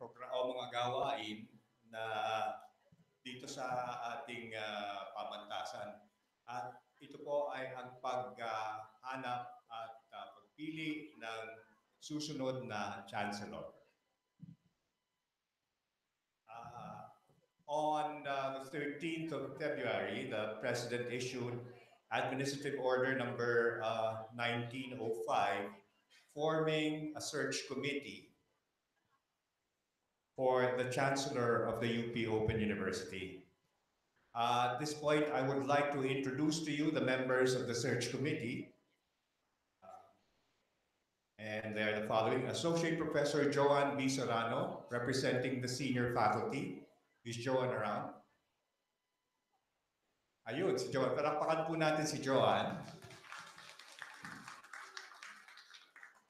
mga gawain na dito sa ating pamantasan. At ito po ay ang paghanap at pagpili ng susunod na Chancellor. On the 13th of February, the President issued Administrative Order number 1905, forming a search committee for the Chancellor of the UP Open University. At this point, I would like to introduce to you the members of the search committee. And they are the following: Associate Professor Joan B. Serrano, representing the senior faculty. Is Joan around? Ayun, si Joan. Palakpakan po natin si Joan.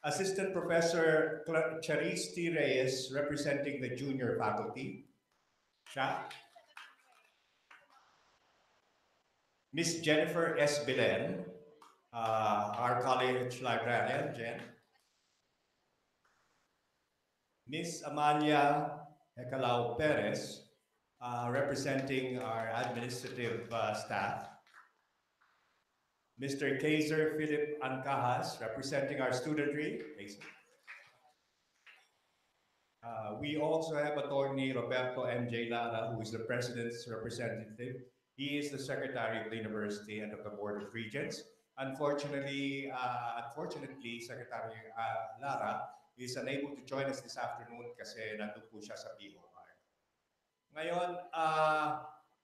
Assistant Professor Charis T. Reyes, representing the junior faculty. Siya. Miss Jennifer S. Belen, our college librarian, Jen. Miss Amalia Hecalao Perez, representing our administrative staff. Mr. Kaiser Philip Ancajas, representing our studentry. We also have Attorney Roberto M.J. Lara, who is the President's representative. He is the Secretary of the University and of the Board of Regents. Unfortunately, Secretary Lara is unable to join us this afternoon kasi nandun po siya sa BOR. Ngayon,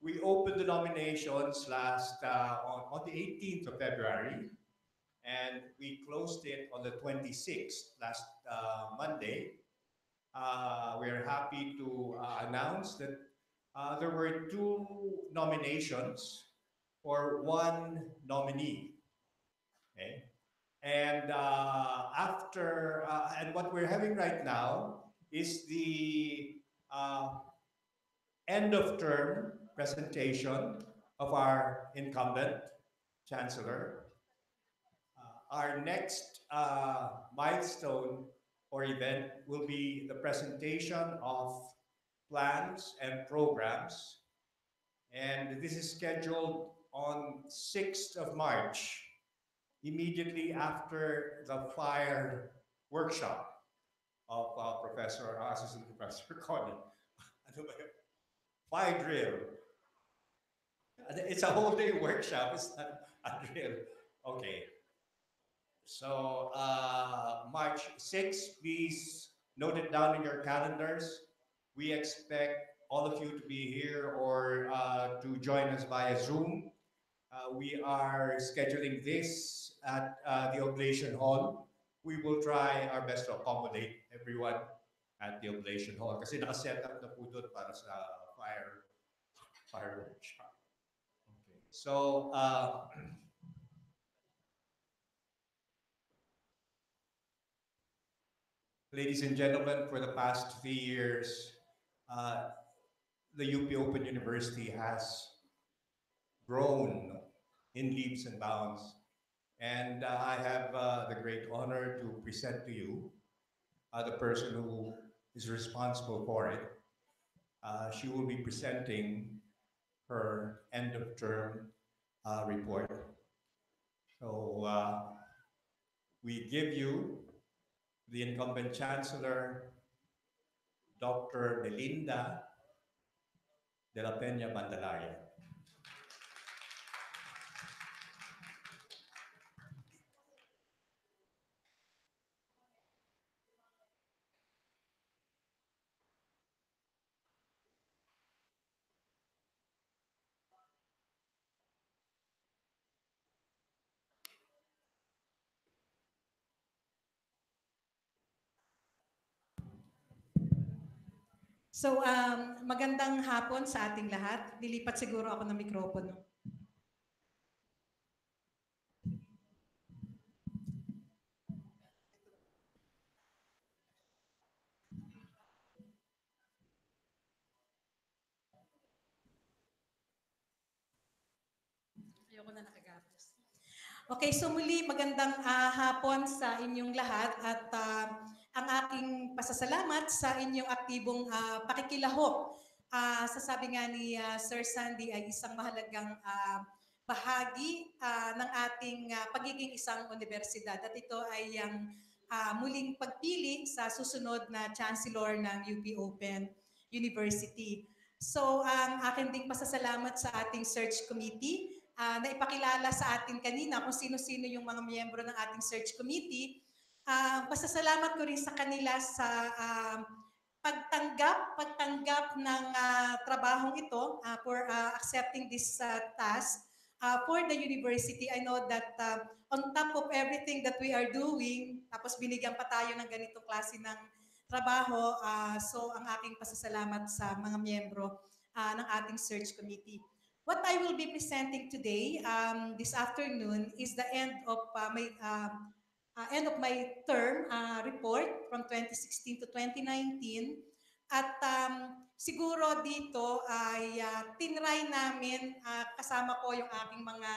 we opened the nominations on the 18th of February, and we closed it on the 26th, last Monday. We are happy to announce that there were 2 nominations for 1 nominee. Okay? And and what we're having right now is the end of term presentation of our incumbent Chancellor. Our next milestone or event will be the presentation of plans and programs. And this is scheduled on 6th of March, immediately after the fire workshop of Assistant Professor Colin. Fire drill. It's a whole day workshop, it's not a drill. Okay. So March 6th, please note it down in your calendars. We expect all of you to be here or to join us via Zoom. We are scheduling this at the Oblation Hall. We will try our best to accommodate everyone at the Oblation Hall kasi nakaset up na po doon para sa fire workshop. Okay. So, ladies and gentlemen, for the past 3 years, the UP Open University has grown in leaps and bounds. And I have the great honor to present to you the person who is responsible for it. She will be presenting her end of term report. So we give you the incumbent Chancellor, Dr. Melinda de la Peña Bandalaria. So, magandang hapon sa ating lahat. Nilipat siguro ako ng mikropono. Ayoko na nakagapos. Okay, so muli magandang hapon sa inyong lahat at ang aking pasasalamat sa inyong aktibong pakikilahok. Sasabi nga ni Sir Sandy ay isang mahalagang bahagi ng ating pagiging isang universidad at ito ay ang muling pagpili sa susunod na Chancellor ng UP Open University. So ang akin ding pasasalamat sa ating search committee na ipakilala sa atin kanina kung sino-sino yung mga miyembro ng ating search committee. Pasasalamat ko rin sa kanila sa pagtanggap ng trabahong ito for accepting this task for the university. I know that on top of everything that we are doing, tapos binigyan pa tayo ng ganitong klase ng trabaho. So ang aking pasasalamat sa mga miyembro ng ating search committee. What I will be presenting today, this afternoon, is the end of my term report from 2016 to 2019. At siguro dito ay tinry namin, kasama ko yung aking mga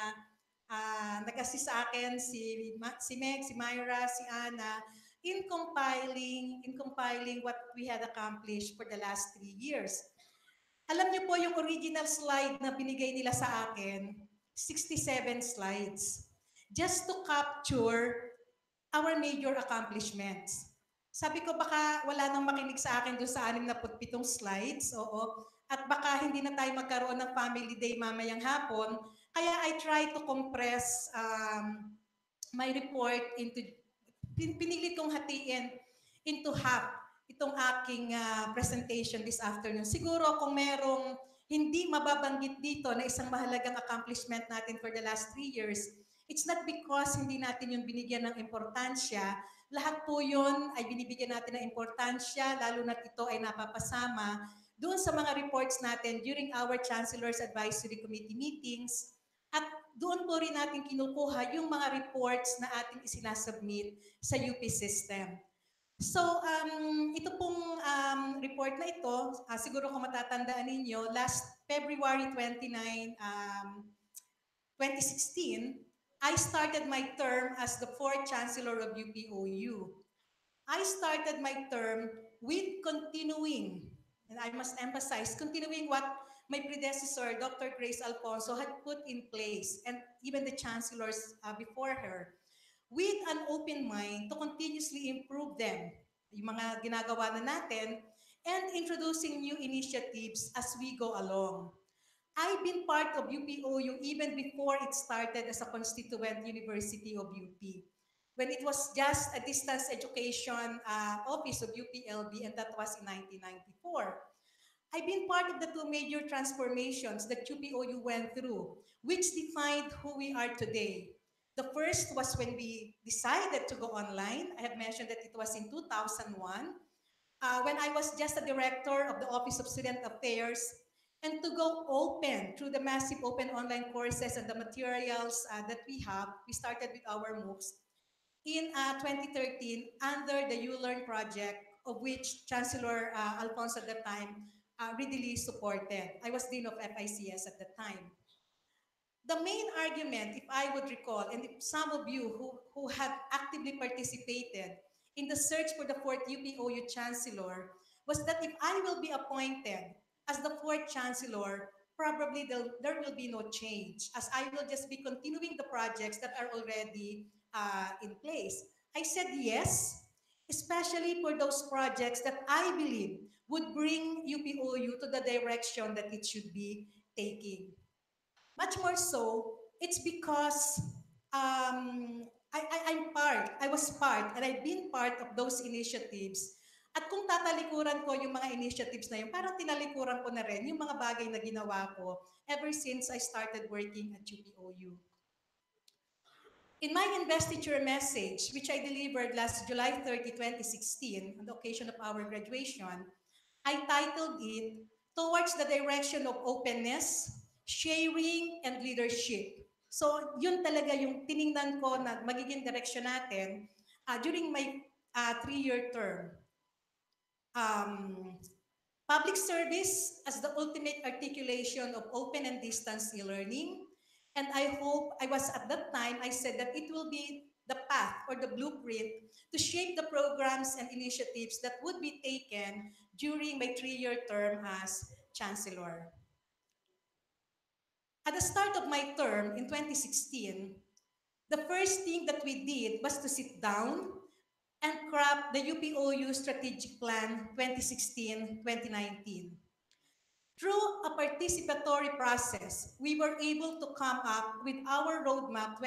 nag-assist sa akin, si Meg, si Myra, si Ana, in compiling what we had accomplished for the last 3 years. Alam niyo po yung original slide na binigay nila sa akin, 67 slides. Just to capture our major accomplishments. Sabi ko baka wala nang makinig sa akin doon sa 67 slides, oo. At baka hindi na tayo magkaroon ng family day mamayang hapon. Kaya I try to compress my report into, pinilit kong hatiin into half itong aking presentation this afternoon. Siguro kung merong hindi mababanggit dito na isang mahalagang accomplishment natin for the last 3 years, it's not because hindi natin yung binigyan ng importansya. Lahat po yun ay binibigyan natin ng importansya, lalo na ito ay napapasama doon sa mga reports natin during our Chancellor's Advisory Committee meetings. At doon po rin natin kinukuha yung mga reports na ating isinasubmit sa UP system. So, ito pong report na ito, siguro kung matatandaan ninyo, last February 29, 2016, I started my term as the 4th Chancellor of UPOU. I started my term with continuing, and I must emphasize, continuing what my predecessor, Dr. Grace Alfonso, had put in place, and even the chancellors before her, with an open mind to continuously improve them, yung mga ginagawa na natin, and introducing new initiatives as we go along. I've been part of UPOU even before it started as a constituent university of UP, when it was just a distance education office of UPLB, and that was in 1994. I've been part of the 2 major transformations that UPOU went through, which defined who we are today. The first was when we decided to go online. I have mentioned that it was in 2001, when I was just a director of the Office of Student Affairs, and to go open through the massive open online courses and the materials that we have. We started with our MOOCs in 2013 under the ULearn project, of which Chancellor Alfonso at the time readily supported. I was Dean of FICS at the time. The main argument, if I would recall, and if some of you who have actively participated in the search for the 4th UPOU Chancellor, was that if I will be appointed as the 4th Chancellor, probably there will be no change, as I will just be continuing the projects that are already in place. I said yes, especially for those projects that I believe would bring UPOU to the direction that it should be taking. Much more so, it's because I was part, and I've been part of those initiatives. At kung tatalikuran ko yung mga initiatives na yun, parang tinalikuran ko na rin yung mga bagay na ginawa ko ever since I started working at UPOU. In my investiture message, which I delivered last July 30, 2016, on the occasion of our graduation, I titled it, Towards the Direction of Openness, Sharing, and Leadership. So, yun talaga yung tiningnan ko na magiging direction natin during my 3-year term. Public service as the ultimate articulation of open and distance e-learning. And I hope, I was at that time, I said that it will be the path or the blueprint to shape the programs and initiatives that would be taken during my 3-year term as Chancellor. At the start of my term in 2016, the first thing that we did was to sit down and craft the UPOU Strategic Plan 2016-2019. Through a participatory process, we were able to come up with our roadmap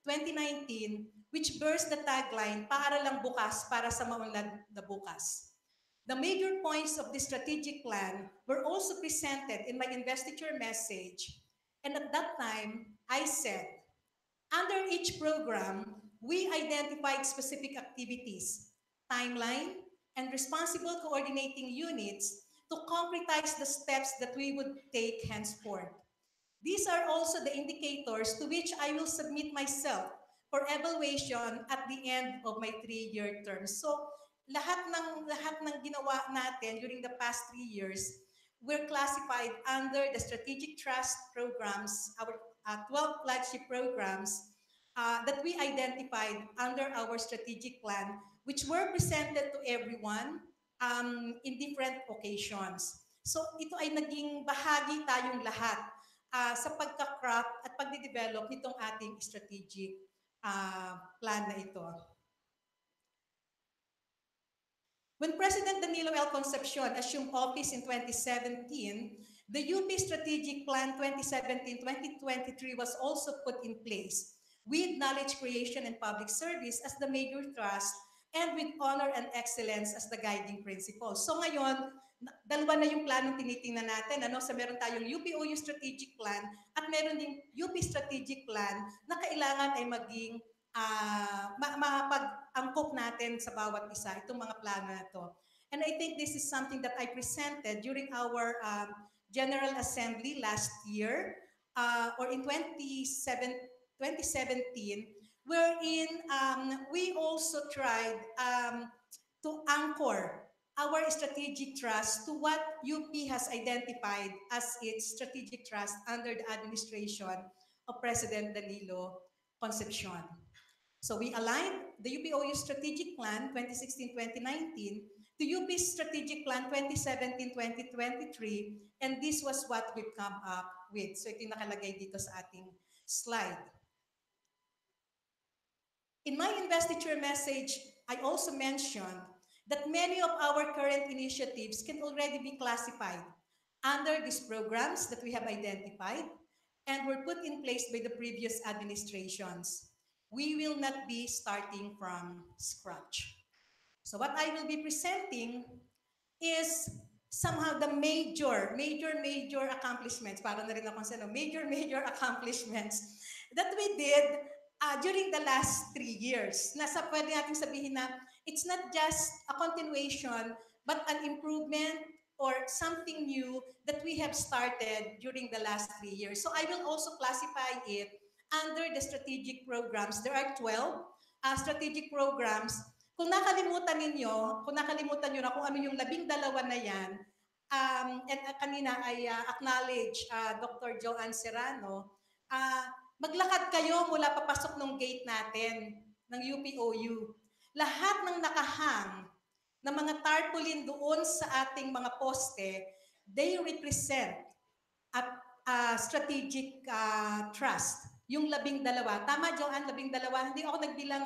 2016-2019, which bears the tagline, para lang bukas, para sa maunlad na bukas. The major points of the strategic plan were also presented in my investiture message. And at that time, I said, under each program, we identified specific activities, timeline, and responsible coordinating units to concretize the steps that we would take henceforth. These are also the indicators to which I will submit myself for evaluation at the end of my 3-year term. So, lahat ng ginawa natin during the past 3 years, we're classified under the strategic trust programs, our 12 flagship programs that we identified under our strategic plan, which were presented to everyone in different occasions. So ito ay naging bahagi tayong lahat sa pagka-craft at pagde-develop nitong ating strategic plan na ito. When President Danilo L. Concepcion assumed office in 2017, the UP Strategic Plan 2017-2023 was also put in place with knowledge creation and public service as the major thrust and with honor and excellence as the guiding principle. So ngayon, dalawa na yung planong tinitingnan natin. So meron tayong UPOU Strategic Plan at meron ding UP Strategic Plan na kailangan ay maging mapag-angkop natin sa bawat isa itong mga plano na to. And I think this is something that I presented during our General Assembly last year or in 2017, wherein we also tried to anchor our strategic trust to what UP has identified as its strategic trust under the administration of President Danilo Concepcion. So we aligned the UPOU Strategic Plan 2016-2019 to UP's Strategic Plan 2017-2023, and this was what we've come up with. So ito yung nakalagay dito sa ating slide. In my investiture message, I also mentioned that many of our current initiatives can already be classified under these programs that we have identified and were put in place by the previous administrations. We will not be starting from scratch. So what I will be presenting is somehow the major accomplishments, para na rin ako sa major accomplishments that we did during the last 3 years. Nasa pwede natin sabihin na it's not just a continuation, but an improvement or something new that we have started during the last 3 years. So I will also classify it under the strategic programs. There are 12 strategic programs. Kung nakalimutan nyo na kung ano yung 12 na yan, and kanina ay acknowledge Dr. Joanne Serrano, maglakad kayo mula papasok ng gate natin ng UPOU. Lahat ng nakahang na mga tarpaulin doon sa ating mga poste, they represent a strategic trust. Yung 12. Tama, Joanne, 12. Hindi ako nagbilang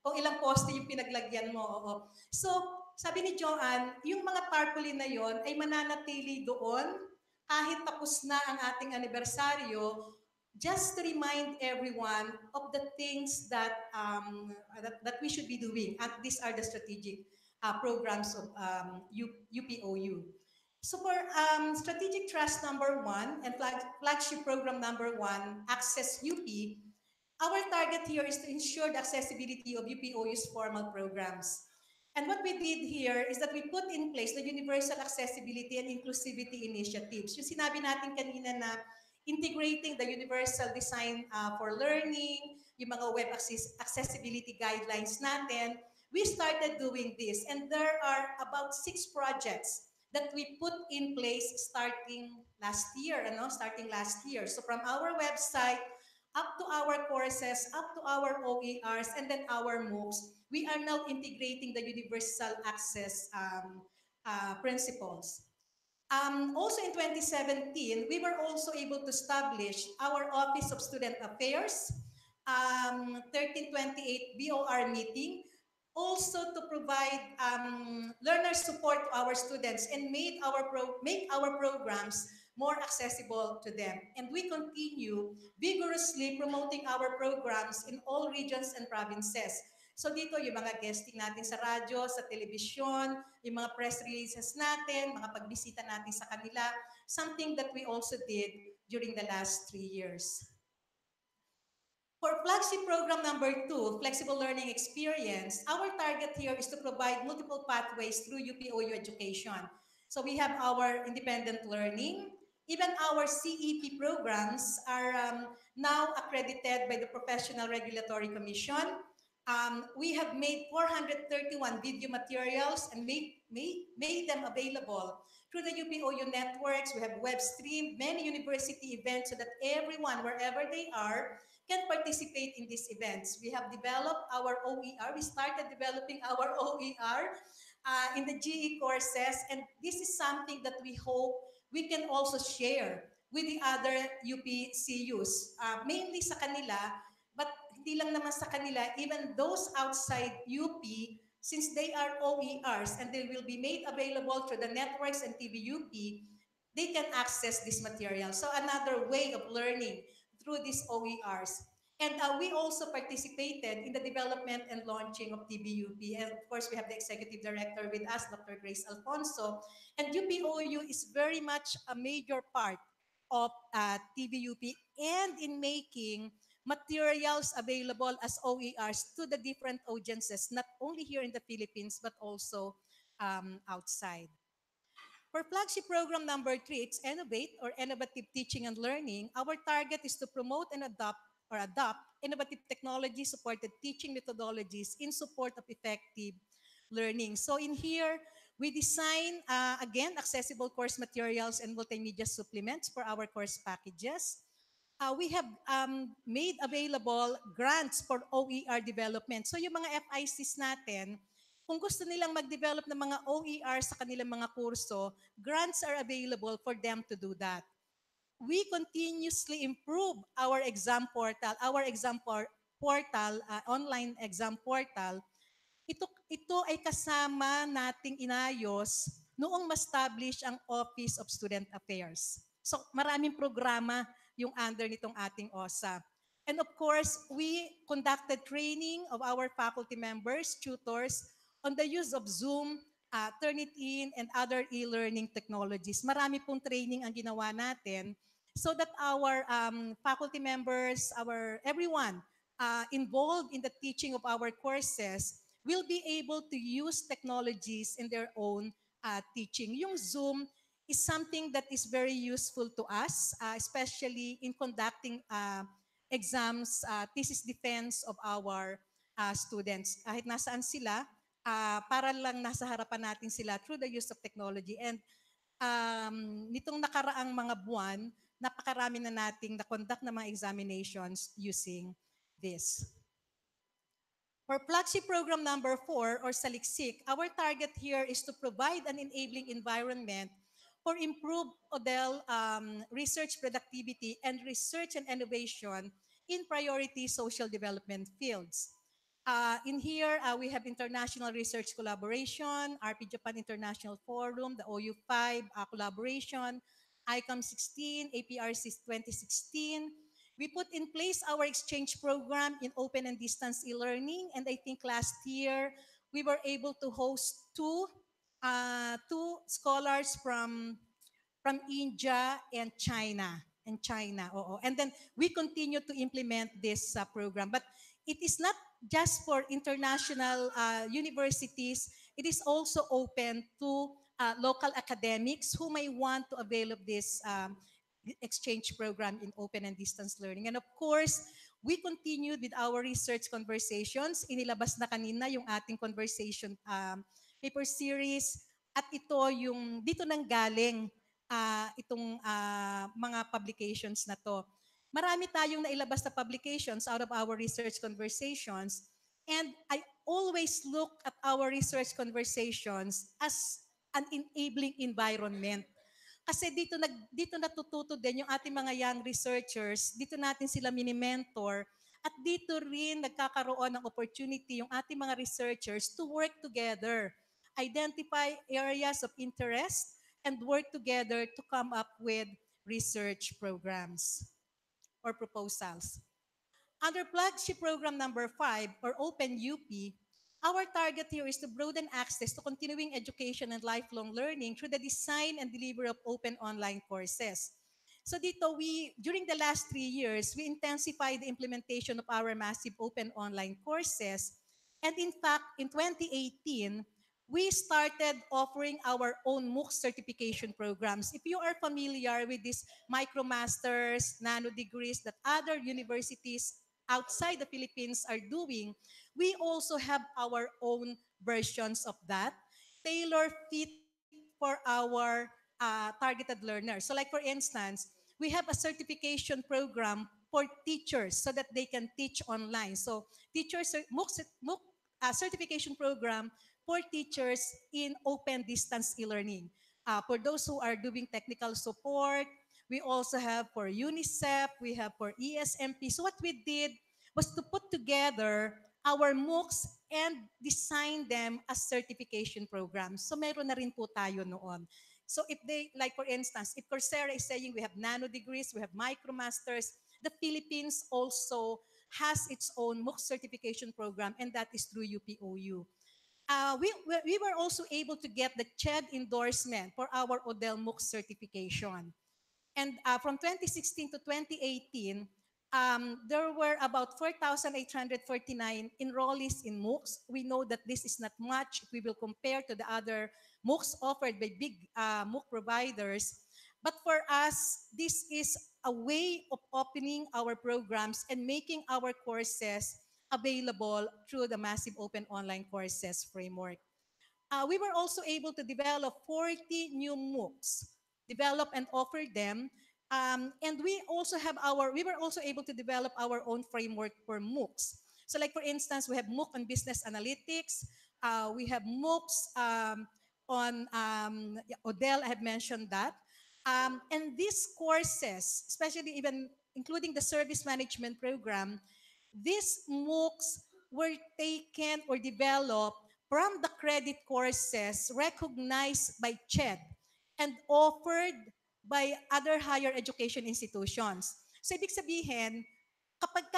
kung ilang poste yung pinaglagyan mo. Oo. So, sabi ni Joanne, yung mga tarpaulin na yon ay mananatili doon kahit tapos na ang ating anibersaryo, just to remind everyone of the things that we should be doing. And these are the strategic programs of UPOU. So for strategic trust number 1 and flagship program number 1, Access UP, our target here is to ensure the accessibility of UPOU's formal programs. And what we did here is that we put in place the universal accessibility and inclusivity initiatives. Yung sinabi natin kanina na integrating the universal design for learning, yung mga web accessibility guidelines natin, we started doing this. And there are about 6 projects that we put in place starting last year. So from our website up to our courses, up to our OERs, and then our MOOCs, we are now integrating the universal access principles. Also in 2017, we were also able to establish our Office of Student Affairs, 1328 BOR meeting, also to provide learner support to our students and make our programs more accessible to them. And we continue vigorously promoting our programs in all regions and provinces. So dito, yung mga guesting natin sa radyo, sa telebisyon, yung mga press releases natin, mga pagbisita natin sa kanila, something that we also did during the last 3 years. For flagship program number 2, Flexible Learning Experience, our target here is to provide multiple pathways through UPOU education. So we have our independent learning. Even our CEP programs are now accredited by the Professional Regulatory Commission. We have made 431 video materials and made them available through the UPOU networks. We have web streamed many university events so that everyone, wherever they are, can participate in these events. We have developed our OER. We started developing our OER in the GE courses, and this is something that we hope we can also share with the other UPCUs, mainly sa kanila, but hindi lang naman sa kanila, even those outside UP, since they are OERs and they will be made available through the networks and TVUP, they can access this material. So another way of learning through these OERs. And we also participated in the development and launching of TBUP. And of course, we have the executive director with us, Dr. Grace Alfonso. And UPOU is very much a major part of TBUP and in making materials available as OERs to the different audiences, not only here in the Philippines, but also outside. For flagship program number 3, it's Innovate or Innovative Teaching and Learning. Our target is to promote and adopt innovative technology supported teaching methodologies in support of effective learning. So in here, we design, again, accessible course materials and multimedia supplements for our course packages. We have made available grants for OER development. So yung mga FICs natin, kung gusto nilang mag-develop ng mga OER sa kanilang mga kurso, grants are available for them to do that. We continuously improve our portal, online exam portal. Ito ay kasama nating inayos noong ma-establish ang Office of Student Affairs. So maraming programa yung under nitong ating OSA. And of course, we conducted training of our faculty members, tutors, on the use of Zoom, Turnitin, and other e-learning technologies. Marami pong training ang ginawa natin so that our faculty members, everyone involved in the teaching of our courses will be able to use technologies in their own teaching. Yung Zoom is something that is very useful to us, especially in conducting exams, thesis defense of our students. Kahit nasaan sila, para lang nasa harapan natin sila through the use of technology. And nitong nakaraang mga buwan, napakarami na nating na-conduct na mga examinations using this. For flagship program number 4, or Saliksik, our target here is to provide an enabling environment for improved ODEL research productivity and research and innovation in priority social development fields. In here, we have international research collaboration, RP Japan International Forum, the OU5 collaboration, ICOM 16, APRC 2016. We put in place our exchange program in open and distance e-learning. And I think last year, we were able to host two scholars from India and China. And then we continue to implement this program. But it is not just for international universities. It is also open to local academics who may want to avail of this exchange program in open and distance learning. And of course, we continued with our research conversations. Inilabas na kanina yung ating conversation paper series. At ito yung, dito nang galing itong mga publications na to. Marami tayong nailabas na publications out of our research conversations. And I always look at our research conversations as an enabling environment. Kasi dito natututo din yung ating mga young researchers, dito natin sila mini-mentor, at dito rin nagkakaroon ng opportunity yung ating mga researchers to work together, identify areas of interest, and work together to come up with research programs or proposals. Under flagship program number 5, or Open UP, our target here is to broaden access to continuing education and lifelong learning through the design and delivery of open online courses. So dito, during the last 3 years, we intensified the implementation of our massive open online courses. And in fact, in 2018, we started offering our own MOOC certification programs. If you are familiar with these micromasters, nano degrees that other universities outside the Philippines are doing, we also have our own versions of that, tailor fit for our targeted learners. So like for instance, we have a certification program for teachers so that they can teach online. So teachers, MOOC certification program for teachers in open distance e-learning. For those who are doing technical support, we also have for UNICEF, we have for ESMP. So what we did was to put together our MOOCs and design them as certification programs. So meron na rin po tayo noon. So if they, like for instance, if Coursera is saying we have nano degrees, we have micromasters, the Philippines also has its own MOOC certification program, and that is through UPOU. We were also able to get the CHED endorsement for our Odell MOOC certification. And from 2016 to 2018, there were about 4,849 enrollees in MOOCs. We know that this is not much if we will compare to the other MOOCs offered by big MOOC providers. But for us, this is a way of opening our programs and making our courses available through the massive open online courses framework. We were also able to develop 40 new MOOCs, develop and offer them. And we were also able to develop our own framework for MOOCs. So like for instance, we have MOOC on business analytics. We have MOOCs on Odell, I have mentioned that. And these courses, especially even including the service management program, these MOOCs were taken or developed from the credit courses recognized by CHED and offered by other higher education institutions. So ibig sabihin, kapag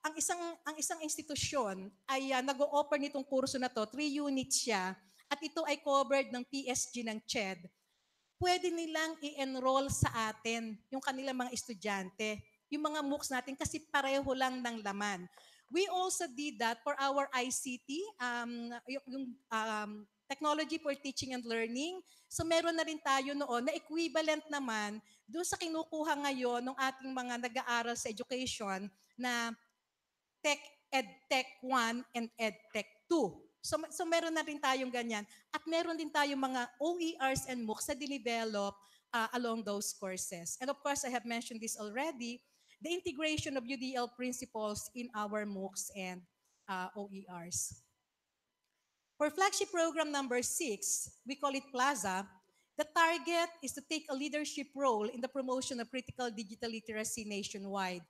ang isang institusyon ay nag-o-offer nitong kurso na to, 3 units siya, at ito ay covered ng PSG ng CHED, pwede nilang i-enroll sa atin yung kanilang mga estudyante, yung mga MOOCs natin kasi pareho lang ng laman. We also did that for our ICT, yung technology for teaching and learning. So meron na rin tayo noon na equivalent naman doon sa kinukuha ngayon ng ating mga nag-aaral sa education na Tech EdTech 1 and EdTech 2. So meron na rin tayong ganyan. At meron din tayong mga OERs and MOOCs na dinevelop along those courses. And of course, I have mentioned this already, the integration of UDL principles in our MOOCs and OERs. For flagship program number 6, we call it Plaza, the target is to take a leadership role in the promotion of critical digital literacy nationwide.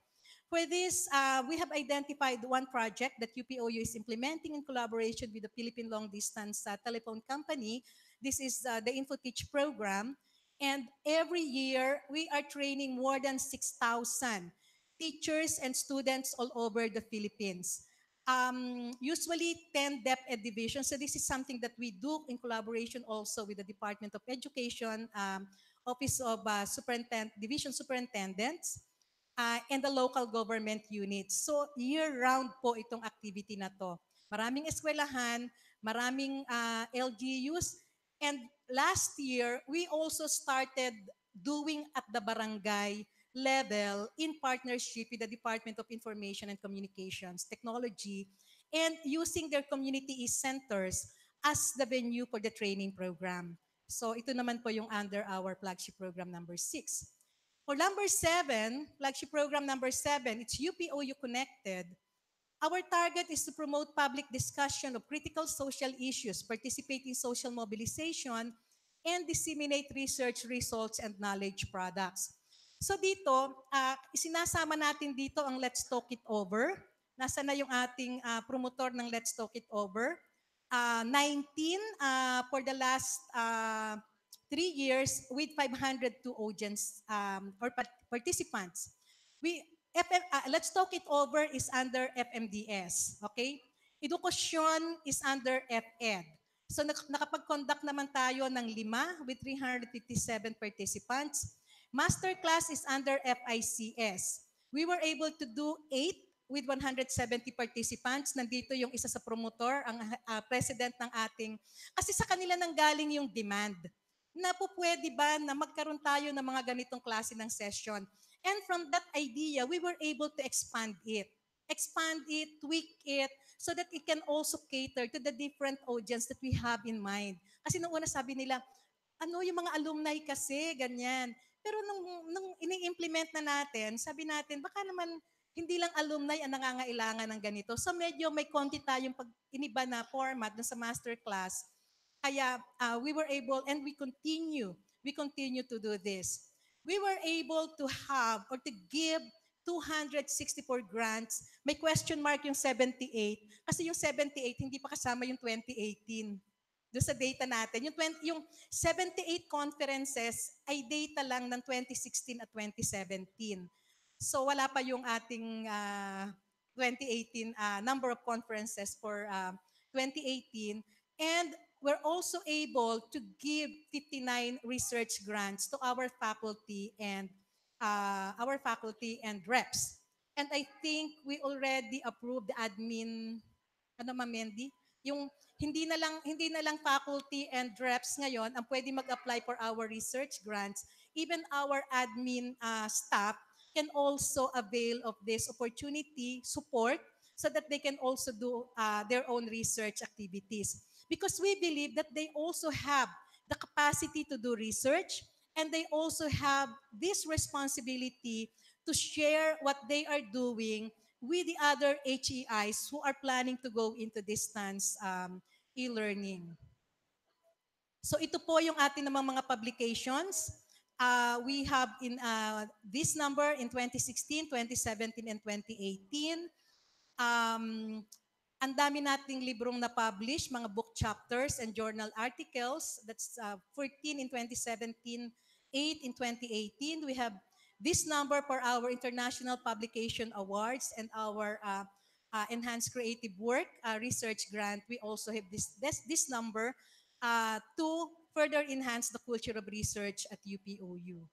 For this, we have identified one project that UPOU is implementing in collaboration with the Philippine Long Distance Telephone Company. This is the InfoTeach program. And every year, we are training more than 6,000 teachers and students all over the Philippines. Usually 10 DepEd divisions. So this is something that we do in collaboration also with the Department of Education, Office of Division Superintendents, and the local government units. So year-round po itong activity na to. Maraming eskwelahan, maraming LGUs, and last year, we also started doing at the barangay level in partnership with the Department of Information and Communications Technology and using their community centers as the venue for the training program. So ito naman po yung under our flagship program number 6. For number 7, flagship program number 7, it's UPOU Connected. Our target is to promote public discussion of critical social issues, participate in social mobilization, and disseminate research results and knowledge products. So dito, isinasama natin dito ang Let's Talk It Over. Nasa na yung ating promotor ng Let's Talk It Over? 19 for the last 3 years with 502 audience or participants. We Let's Talk It Over is under FMDS, okay? Edukasyon is under FED. So nakapag-conduct naman tayo ng 5 with 357 participants. Masterclass is under FICS. We were able to do 8 with 170 participants. Nandito yung isa sa promotor, ang president ng ating, kasi sa kanila nang galing yung demand. Na po pwede ba na magkaroon tayo ng mga ganitong klase ng session? And from that idea, we were able to expand it, tweak it, so that it can also cater to the different audience that we have in mind. Kasi nung una sabi nila, ano yung mga alumni kasi, ganyan. Pero nung ini-implement na natin, sabi natin, baka naman hindi lang alumni ang nangangailangan ng ganito. So medyo may konti tayong pag iniba na format dun sa masterclass. Kaya we were able and we continue to do this. We were able to have or to give 264 grants. May question mark yung 78 kasi yung 78 hindi pa kasama yung 2018. Doon sa data natin, yung 78 conferences ay data lang ng 2016 at 2017. So wala pa yung ating 2018 number of conferences for 2018. And we're also able to give 59 research grants to our faculty and reps. And I think we already approved the admin, ano Ma'am Mendy? Yung hindi na lang faculty and reps ngayon ang pwede mag-apply for our research grants. Even our admin staff can also avail of this opportunity, support, so that they can also do their own research activities. Because we believe that they also have the capacity to do research and they also have this responsibility to share what they are doing with the other HEIs who are planning to go into distance e-learning. So ito po yung ating namang mga publications. We have in this number in 2016, 2017, and 2018. Ang dami nating librong na-publish, mga book chapters and journal articles. That's 14 in 2017, 8 in 2018. We have this number for our International Publication Awards and our Enhanced Creative Work Research Grant. We also have this number to further enhance the culture of research at UPOU.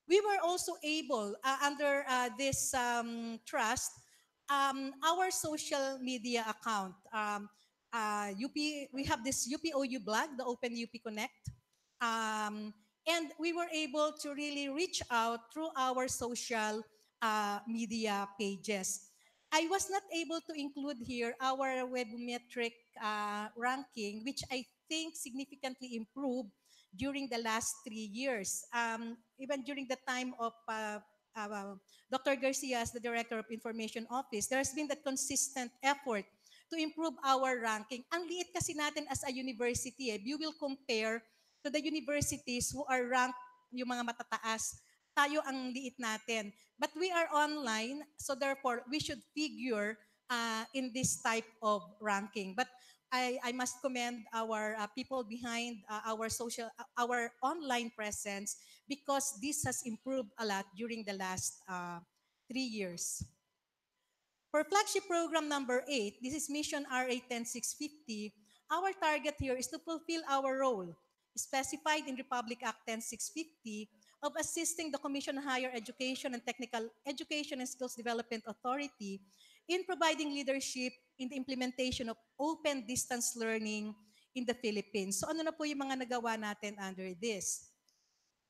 We were also able, under this trust, our social media account. We have this UPOU blog, the Open UP Connect. And we were able to really reach out through our social media pages. I was not able to include here our webmetric ranking, which I think significantly improved during the last 3 years. Even during the time of Dr. Garcia as the Director of Information Office, there has been that consistent effort to improve our ranking. Ang liit kasi natin as a university, you will compare to the universities who are ranked yung mga matataas, tayo ang liit natin. But we are online, so therefore, we should figure in this type of ranking. But I must commend our people behind our online presence because this has improved a lot during the last 3 years. For flagship program number 8, this is Mission RA 10650. Our target here is to fulfill our role, specified in Republic Act 10650, of assisting the Commission on Higher Education and Technical Education and Skills Development Authority in providing leadership in the implementation of open distance learning in the Philippines. So ano na po yung mga nagawa natin under this?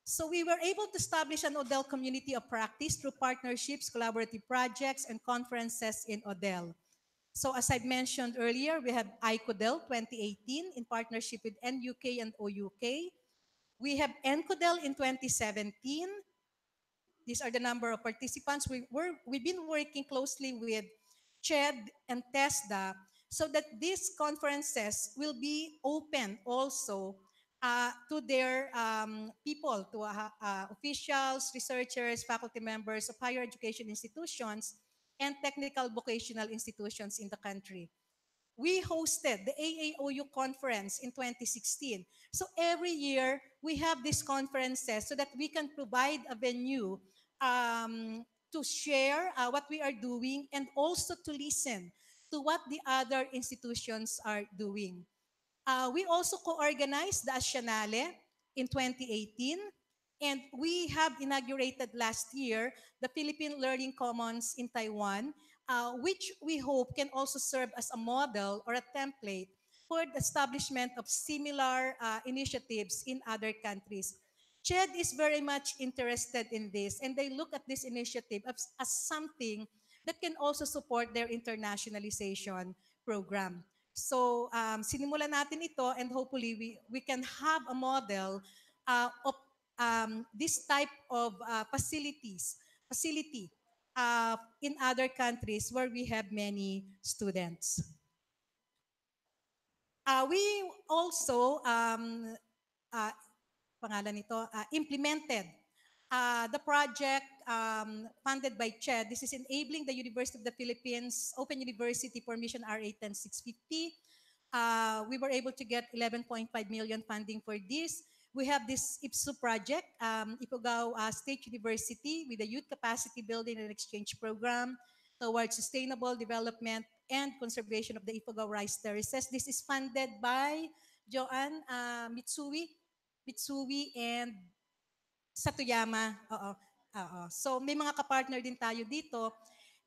So we were able to establish an ODEL community of practice through partnerships, collaborative projects, and conferences in ODEL. So as I mentioned earlier, we have ICODEL 2018 in partnership with NUK and OUK. We have NCODEL in 2017. These are the number of participants. We've been working closely with CHED and TESDA so that these conferences will be open also to their people, to officials, researchers, faculty members of higher education institutions, and technical vocational institutions in the country. We hosted the AAOU conference in 2016. So every year, we have these conferences so that we can provide a venue to share what we are doing and also to listen to what the other institutions are doing. We also co-organized the Asyanale in 2018, and we have inaugurated last year the Philippine Learning Commons in Taiwan, which we hope can also serve as a model or a template for the establishment of similar initiatives in other countries. CHED is very much interested in this, and they look at this initiative as something that can also support their internationalization program. So, sinimulan natin ito and hopefully we can have a model of this type of facility in other countries where we have many students. We also uh, implemented the project funded by CHED. This is enabling the University of the Philippines Open University for Mission RA 10650. We were able to get 11.5 million funding for this. We have this IPSU project, Ifugao State University, with the Youth Capacity Building and Exchange Program towards sustainable development and conservation of the Ifugao rice terraces. This is funded by Joanne Mitsui and Satoyama. Oo. Oo. So may mga kapartner din tayo dito.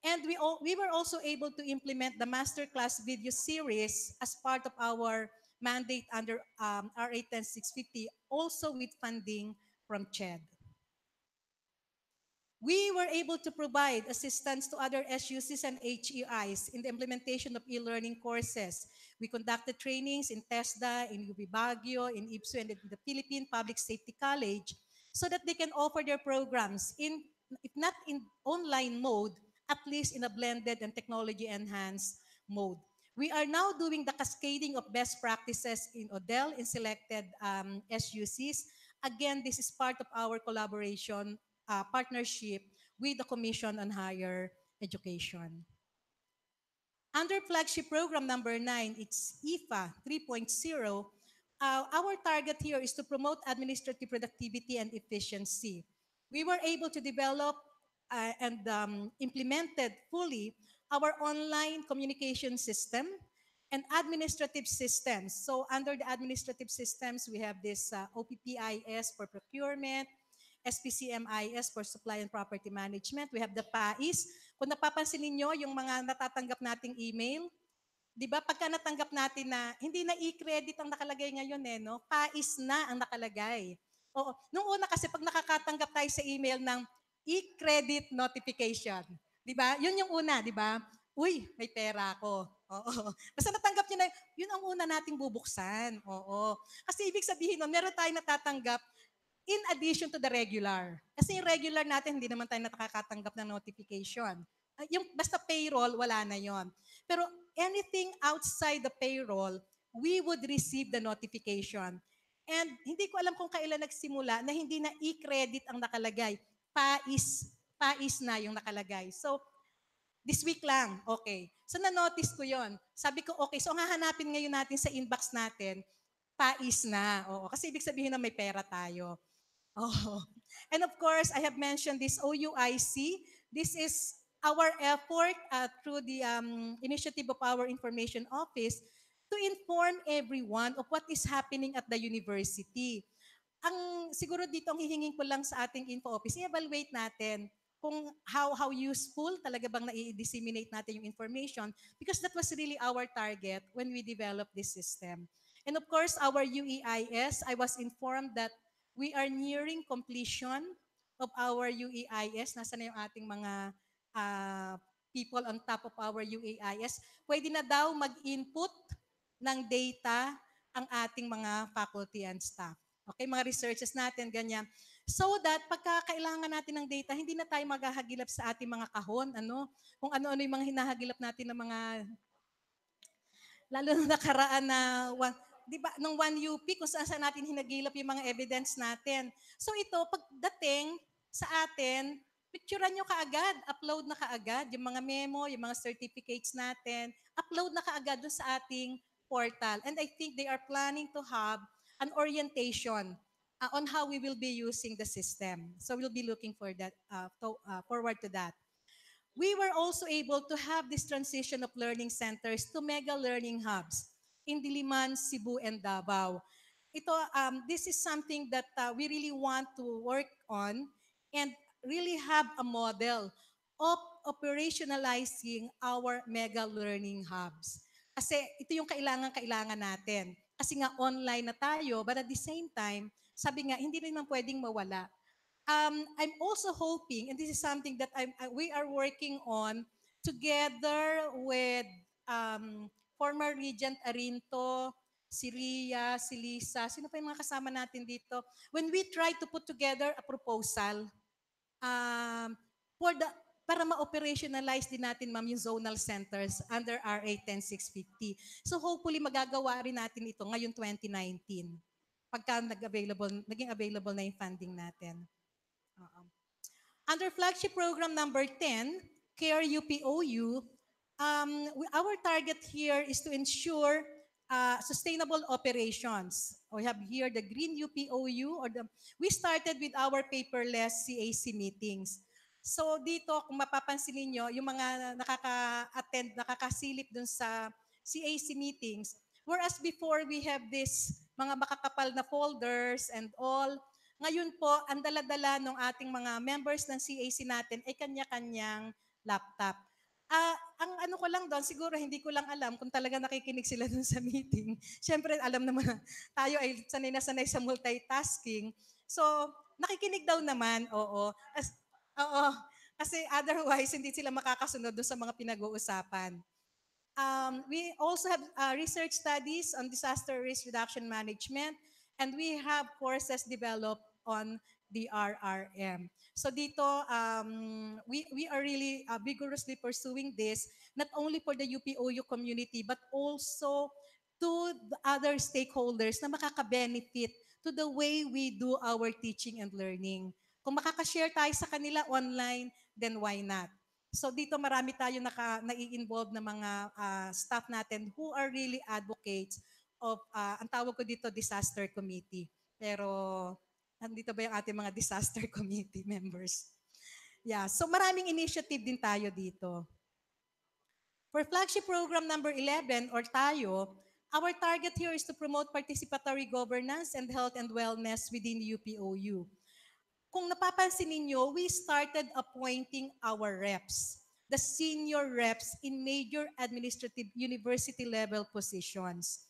And we were also able to implement the masterclass video series as part of our mandate under RA 10650, also with funding from CHED. We were able to provide assistance to other SUCs and HEIs in the implementation of e-learning courses. We conducted trainings in TESDA, in UB Baguio, in IPSU, and in the Philippine Public Safety College so that they can offer their programs in, if not in online mode, at least in a blended and technology-enhanced mode. We are now doing the cascading of best practices in ODEL in selected SUCs. Again, this is part of our collaboration partnership with the Commission on Higher Education. Under flagship program number 9, it's IFA 3.0. Our target here is to promote administrative productivity and efficiency. We were able to develop and implemented fully our online communication system and administrative systems. So under the administrative systems, we have this OPPIS for procurement, SPCMIS for Supply and Property Management. We have the PAIS. Kung napapansin ninyo, yung mga natatanggap nating email, di ba pagka natanggap natin na hindi na e-credit ang nakalagay ngayon no? PAIS na ang nakalagay. Oo. Nung una kasi pag nakakatanggap tayo sa email ng e-credit notification, di ba? Yun yung una, di ba? Uy, may pera ako. Oo. Basta natanggap nyo na, yun ang una nating bubuksan. Oo. Kasi ibig sabihin nun, meron tayong natatanggap in addition to the regular. Kasi yung regular natin, hindi naman tayo nakakatanggap ng notification. Yung basta payroll, wala na yon. Pero anything outside the payroll, we would receive the notification. And hindi ko alam kung kailan nagsimula na hindi na e-credit ang nakalagay. Pais na yung nakalagay. So, this week lang, okay. So, na-notice ko yon. Sabi ko, okay, so ang hahanapin ngayon natin sa inbox natin, pais na. Oo, kasi ibig sabihin na may pera tayo. Oh. And of course, I have mentioned this OUIC. This is our effort through the initiative of our information office to inform everyone of what is happening at the university. Ang siguro dito ang hihingin ko lang sa ating info office, i-evaluate natin kung how useful talaga bang na-disseminate natin yung information because that was really our target when we developed this system. And of course, our UEIS, I was informed that we are nearing completion of our UEIS. Nasa na yung ating mga people on top of our UEIS. Pwede na daw mag-input ng data ang ating mga faculty and staff. Okay, mga researchers natin, ganyan. So that pagka kailangan natin ng data, hindi na tayo maghahagilap sa ating mga kahon, kung ano-ano yung mga hinahagilap natin ng mga, lalo na nakaraan na, di ba, ng 1UP, kung saan saan natin hinagilap yung mga evidence natin. So ito, pagdating sa atin, picturean nyo kaagad, upload na kaagad, yung mga memo, yung mga certificates natin, upload na kaagad doon sa ating portal. And I think they are planning to have an orientation on how we will be using the system. So we'll be looking for that, forward to that. We were also able to have this transition of learning centers to mega learning hubs in Diliman, Cebu, and Davao. This is something that we really want to work on and really have a model of operationalizing our mega learning hubs. Kasi ito yung kailangan natin. Kasi nga online na tayo, but at the same time, sabi nga, hindi rin naman pwedeng mawala. I'm also hoping, and this is something that we are working on together with former Regent Arinto, si Ria, si Lisa, sino pa yung mga kasama natin dito? When we try to put together a proposal um, para ma-operationalize din natin, ma'am, yung zonal centers under RA 10650. So hopefully magagawa rin natin ito ngayon 2019 pagka naging available na yung funding natin. Under flagship program number 10, CARE UPOU, our target here is to ensure sustainable operations. We have here the Green UPOU, we started with our paperless CAC meetings. So dito, kung mapapansin niyo yung mga nakaka-attend, nakakasilip dun sa CAC meetings, whereas before we have this mga makakapal na folders and all, ngayon po, ang dala-dala ng ating mga members ng CAC natin ay kanya-kanyang laptop. Ang ano ko lang doon, siguro hindi ko lang alam kung talaga nakikinig sila doon sa meeting. Siyempre, alam naman, tayo ay sanay na sanay sa multitasking. So, nakikinig daw naman, oo. Oo, kasi otherwise, hindi sila makakasunod doon sa mga pinag-uusapan. We also have research studies on disaster risk reduction management, and we have courses developed on the RRM. So dito, we are really vigorously pursuing this, not only for the UPOU community, but also to the other stakeholders na makaka-benefit to the way we do our teaching and learning. Kung makaka-share tayo sa kanila online, then why not? So dito marami tayo nai-involve na mga staff natin who are really advocates of, ang tawag ko dito, disaster committee. Pero nandito ba yung ating mga disaster committee members? Yeah, so maraming initiative din tayo dito. For flagship program number 11, or tayo, our target here is to promote participatory governance and health and wellness within the UPOU. Kung napapansin ninyo, we started appointing our reps, the senior reps in major administrative university level positions.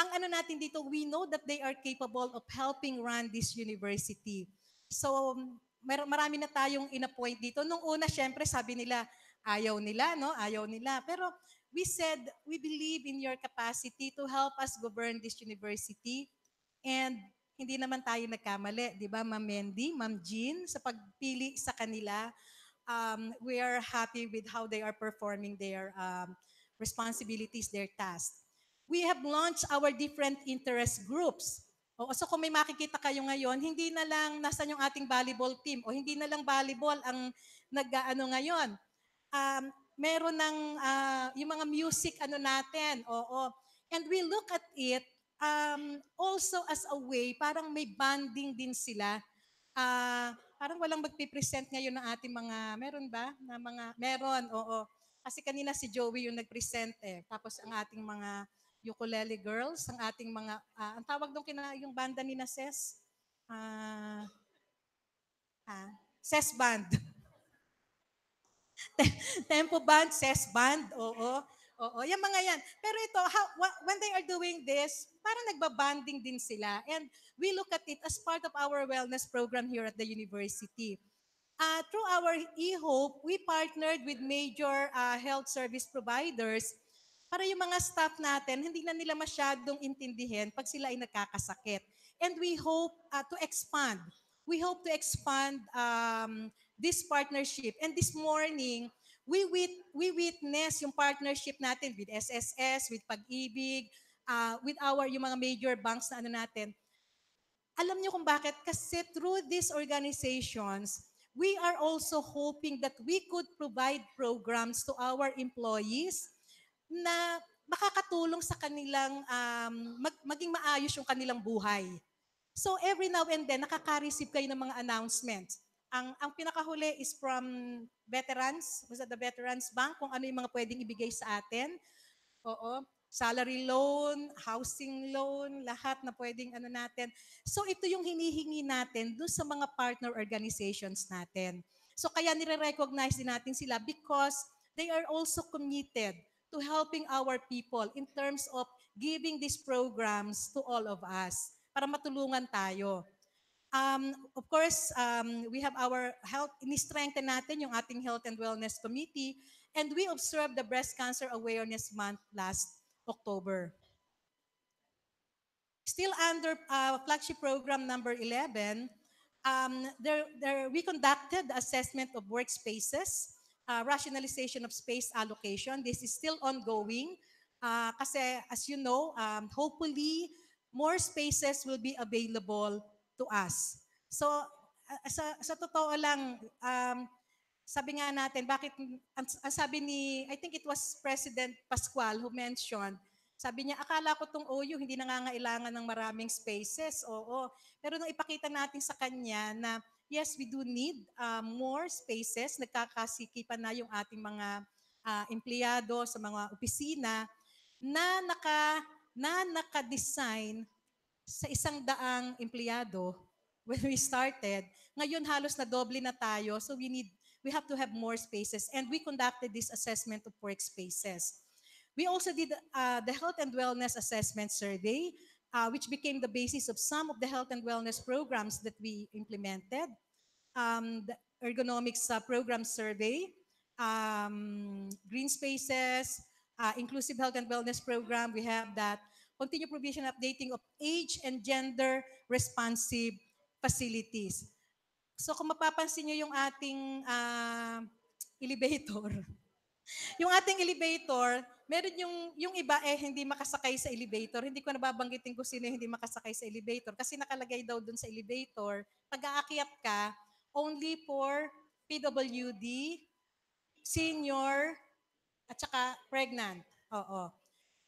Ang ano natin dito, we know that they are capable of helping run this university. So, marami na tayong inappoint dito. Nung una, syempre, sabi nila, ayaw nila, no? Ayaw nila. Pero we said, we believe in your capacity to help us govern this university. And hindi naman tayo nagkamali, di ba, Ma'am Mendy, Ma'am Jean, sa pagpili sa kanila. We are happy with how they are performing their responsibilities, their tasks. We have launched our different interest groups. So kung may makikita kayo ngayon, hindi na lang nasan yung ating volleyball team o hindi na lang volleyball ang nag-ano ngayon. Meron ng yung mga music ano natin. Oo. And we look at it also as a way, parang may banding din sila. Parang walang magpipresent ngayon ng ating mga, meron ba? Meron, oo. Kasi kanina si Joey yung nag-present eh. Tapos ang ating mga ukulele girls, ang ating mga, ang tawag doon yung banda ni na Ses? Ses Band. Tempo Band, Ses Band, oo. Oo, yung mga yan. Pero ito, when they are doing this, parang nagbabanding din sila. And we look at it as part of our wellness program here at the university. Through our e-hope, we partnered with major health service providers para yung mga staff natin, hindi na nila masyadong intindihin pag sila ay nagkakasakit. And we hope to expand we hope to expand this partnership. And this morning, we witness yung partnership natin with SSS, with Pag-ibig, with yung mga major banks na ano natin. Alam niyo kung bakit? Kasi through these organizations, we are also hoping that we could provide programs to our employees na makakatulong sa kanilang maging maayos yung kanilang buhay. So every now and then, nakaka-receive kayo ng mga announcements. Ang pinakahuli is from veterans, was that the Veterans Bank, kung ano yung mga pwedeng ibigay sa atin. Oo. Salary loan, housing loan, lahat na pwedeng ano natin. So ito yung hinihingi natin doon sa mga partner organizations natin. So kaya nire-recognize din natin sila because they are also committed to helping our people in terms of giving these programs to all of us para matulungan tayo. Of course, we have our health, ini-strengthen natin yung ating Health and Wellness Committee, and we observed the Breast Cancer Awareness Month last October. Still under flagship program number 11, we conducted the assessment of workspaces, rationalization of space allocation. This is still ongoing. Kasi as you know, hopefully, more spaces will be available to us. So, sa totoo lang, sabi nga natin, bakit, ang sabi ni, I think it was President Pascual who mentioned, sabi niya, akala ko tong OU hindi nangangailangan ng maraming spaces. Oo. Pero nung ipakita natin sa kanya na, yes, we do need more spaces, nagkakasikipan na yung ating mga empleyado sa mga opisina na naka-design sa 100 empleyado when we started. Ngayon halos na doble na tayo, so we have to have more spaces, and we conducted this assessment of workspaces. We also did the health and wellness assessment survey, which became the basis of some of the health and wellness programs that we implemented. The ergonomics program survey, green spaces, inclusive health and wellness program. We have that continued provision updating of age and gender responsive facilities. So kung mapapansin nyo yung ating elevator, yung ating elevator, meron yung iba hindi makasakay sa elevator. Hindi ko nababanggitin kung sino yung hindi makasakay sa elevator kasi nakalagay daw dun sa elevator, pag-aakyat ka, only for PWD, senior, at saka pregnant. Oo.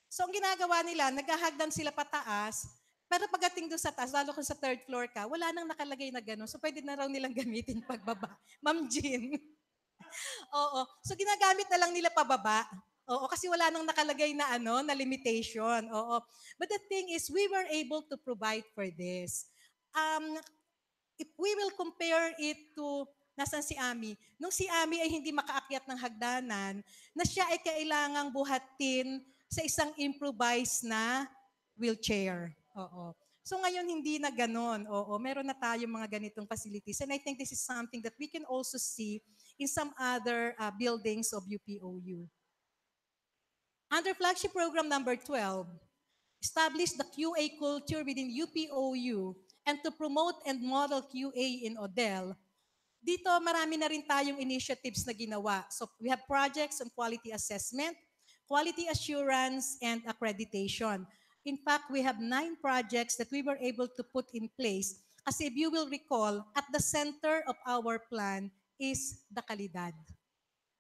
So ang ginagawa nila, naghahagdan sila pataas, pero pagdating doon sa taas, lalo kung sa third floor ka, wala nang nakalagay na gano'n. So pwede na raw nilang gamitin pagbaba. Ma'am Jean. Oo. So ginagamit na lang nila pababa. Oo, kasi wala nang nakalagay na na limitation. Oo. But the thing is, we were able to provide for this. If we will compare it to nasan si Ami? Nung si Ami ay hindi makaakyat ng hagdanan, na siya ay kailangang buhatin sa isang improvised na wheelchair. Oo. So ngayon hindi na ganon. Oo, meron na tayong mga ganitong facilities. And I think this is something that we can also see in some other buildings of UPOU. Under flagship program number 12, establish the QA culture within UPOU and to promote and model QA in ODEL. Dito marami na rin tayong initiatives na ginawa. So we have projects on quality assessment, quality assurance, and accreditation. In fact, we have 9 projects that we were able to put in place. Kasi if you will recall, at the center of our plan is the kalidad.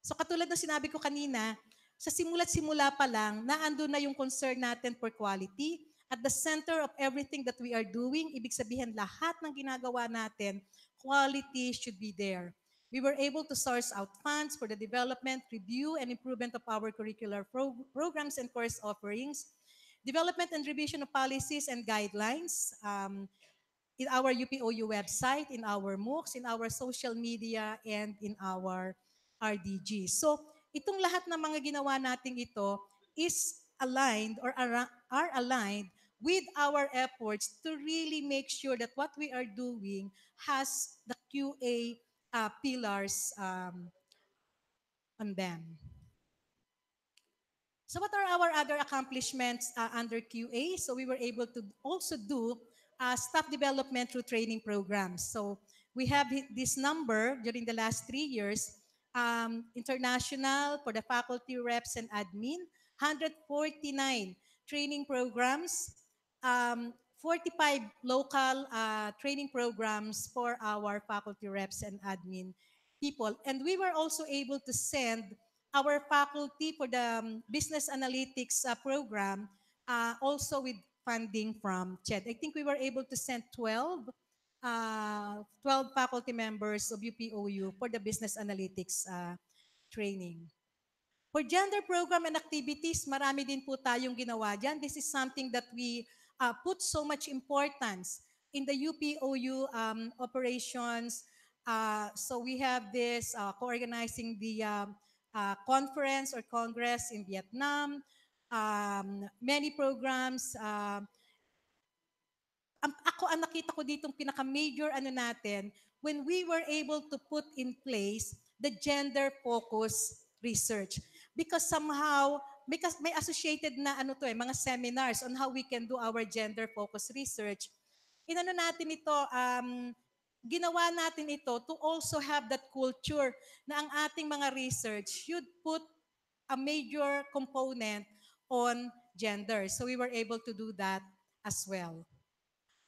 So katulad ng sinabi ko kanina, sa simula't simula pa lang, naandun na yung concern natin for quality. At the center of everything that we are doing, ibig sabihin lahat ng ginagawa natin, quality should be there. We were able to source out funds for the development, review, and improvement of our curricular programs and course offerings, development and revision of policies and guidelines, in our UPOU website, in our MOOCs, in our social media, and in our RDG. So, itong lahat ng mga ginawa nating ito is aligned or are aligned with our efforts to really make sure that what we are doing has the QA pillars on them. So what are our other accomplishments under QA? So we were able to also do staff development through training programs. So we have this number during the last 3 years. International for the faculty reps and admin, 149 training programs, 45 local training programs for our faculty reps and admin people. And we were also able to send our faculty for the business analytics program also with funding from CHED. I think we were able to send 12 faculty members of UPOU for the business analytics training. For gender program and activities, marami din po tayong ginawa dyan. This is something that we put so much importance in the UPOU operations. So we have this co-organizing the conference or congress in Vietnam, many programs, ang nakita ko ditong pinaka-major ano natin, when we were able to put in place the gender focus research. Because somehow, because may associated na ano to mga seminars on how we can do our gender focus research. Inano natin ito, ginawa natin ito to also have that culture na ang ating mga research should put a major component on gender. So we were able to do that as well.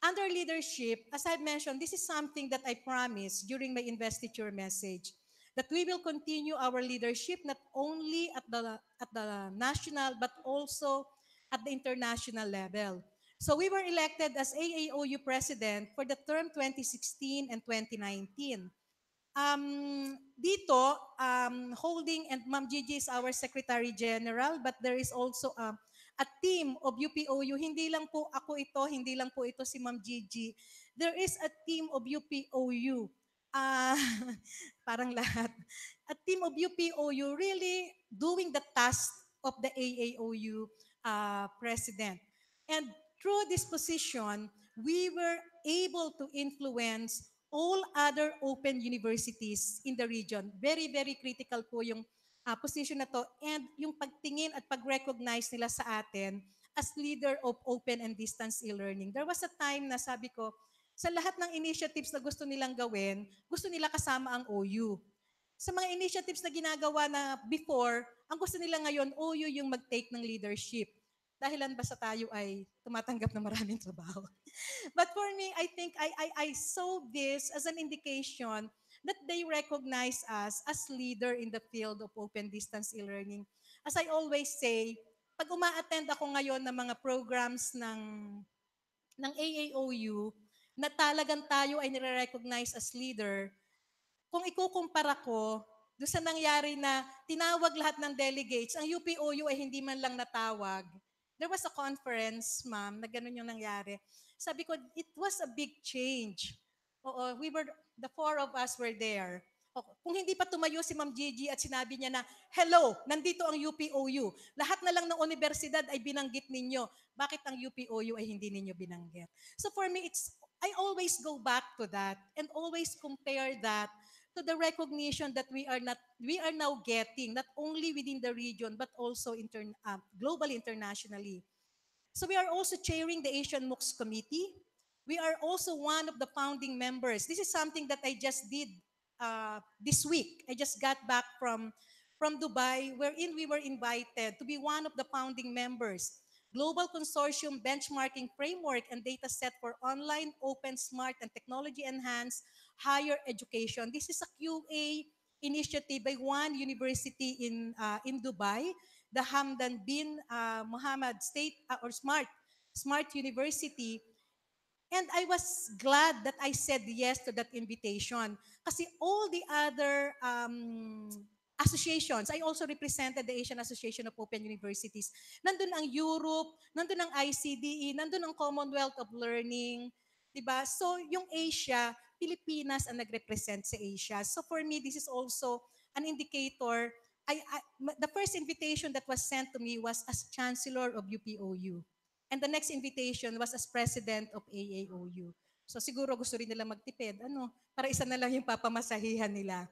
Under leadership, as I've mentioned, this is something that I promised during my investiture message, that we will continue our leadership not only at the national but also at the international level. So we were elected as AAOU president for the term 2016 and 2019. Dito, holding, and Ma'am Gigi is our Secretary General, but there is also a team of UPOU. Hindi lang po ako ito, hindi lang po ito si Ma'am Gigi. There is a team of UPOU. Uh, parang lahat. A team of UPOU really doing the task of the AAOU president. And through this position, we were able to influence all other open universities in the region. Very, very critical po yung position na to, and yung pagtingin at pag-recognize nila sa atin as leader of open and distance e-learning. There was a time na sabi ko, sa lahat ng initiatives na gusto nilang gawin, gusto nila kasama ang OU. Sa mga initiatives na ginagawa na before, ang gusto nila ngayon, OU yung mag-take ng leadership. Dahilan ba sa tayo ay tumatanggap ng maraming trabaho? But for me, I think I saw this as an indication that they recognize us as leader in the field of open distance e-learning. As I always say, pag uma-attend ako ngayon ng mga programs ng AAOU, na talagang tayo ay nire-recognize as leader, kung ikukumpara ko, doon sa nangyari na tinawag lahat ng delegates, ang UPOU ay hindi man lang natawag. There was a conference, ma'am, na ganun yung nangyari. Sabi ko, it was a big change. Oo, the four of us were there. O, kung hindi pa tumayo si Ma'am Gigi at sinabi niya na, hello, nandito ang UPOU. Lahat na lang ng universidad ay binanggit ninyo. Bakit ang UPOU ay hindi ninyo binanggit? So for me, I always go back to that and always compare that to the recognition that we are now getting, not only within the region, but also globally, internationally. So we are also chairing the Asian MOOCs Committee. We are also one of the founding members. This is something that I just did this week. I just got back from Dubai, wherein we were invited to be one of the founding members. Global Consortium Benchmarking Framework and Data Set for Online, Open, Smart, and Technology-Enhanced Higher Education. This is a QA initiative by one university in Dubai, the Hamdan bin Muhammad State or Smart University. And I was glad that I said yes to that invitation. Kasi all the other associations, I also represented the Asian Association of Open Universities. Nandun ang Europe, nandun ang ICDE, nandun ang Commonwealth of Learning. Diba? So yung Asia, Pilipinas ang nag-represent sa Asia. So for me, this is also an indicator. The first invitation that was sent to me was as Chancellor of UPOU. And the next invitation was as President of AAOU. So siguro gusto rin nila magtipid. Para isa na lang yung papamasahihan nila.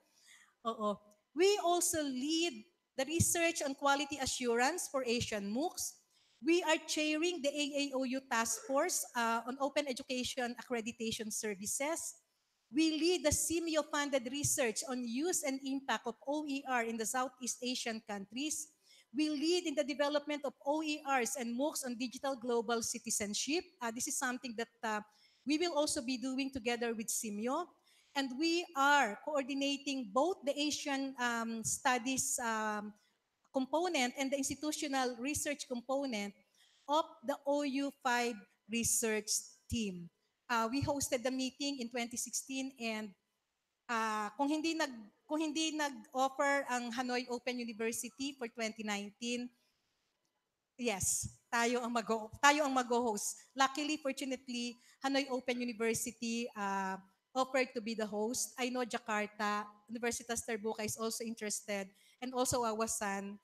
Oo. We also lead the research on quality assurance for Asian MOOCs. We are chairing the AAOU Task Force on Open Education Accreditation Services. We lead the CIMIO-funded research on use and impact of OER in the Southeast Asian countries. We lead in the development of OERs and MOOCs on digital global citizenship. This is something that we will also be doing together with CIMIO. And we are coordinating both the Asian studies component and the institutional research component of the OU5 research team. We hosted the meeting in 2016 and kung hindi nag-offer ang Hanoi Open University for 2019, yes, tayo ang mag-host. Luckily, fortunately, Hanoi Open University offered to be the host. I know Jakarta, Universitas Terbuka is also interested, and also Awasan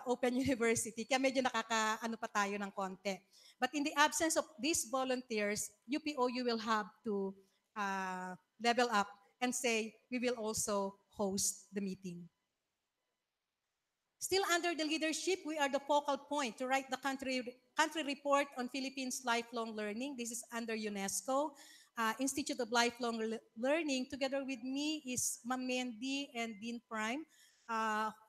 Open University. Kaya medyo nakaka-ano pa tayo ng konti. But in the absence of these volunteers, UPOU will have to level up and say, we will also host the meeting. Still under the leadership, we are the focal point to write the country report on Philippines lifelong learning. This is under UNESCO, Institute of Lifelong Learning. Together with me is Ma'am Mendy and Dean Prime,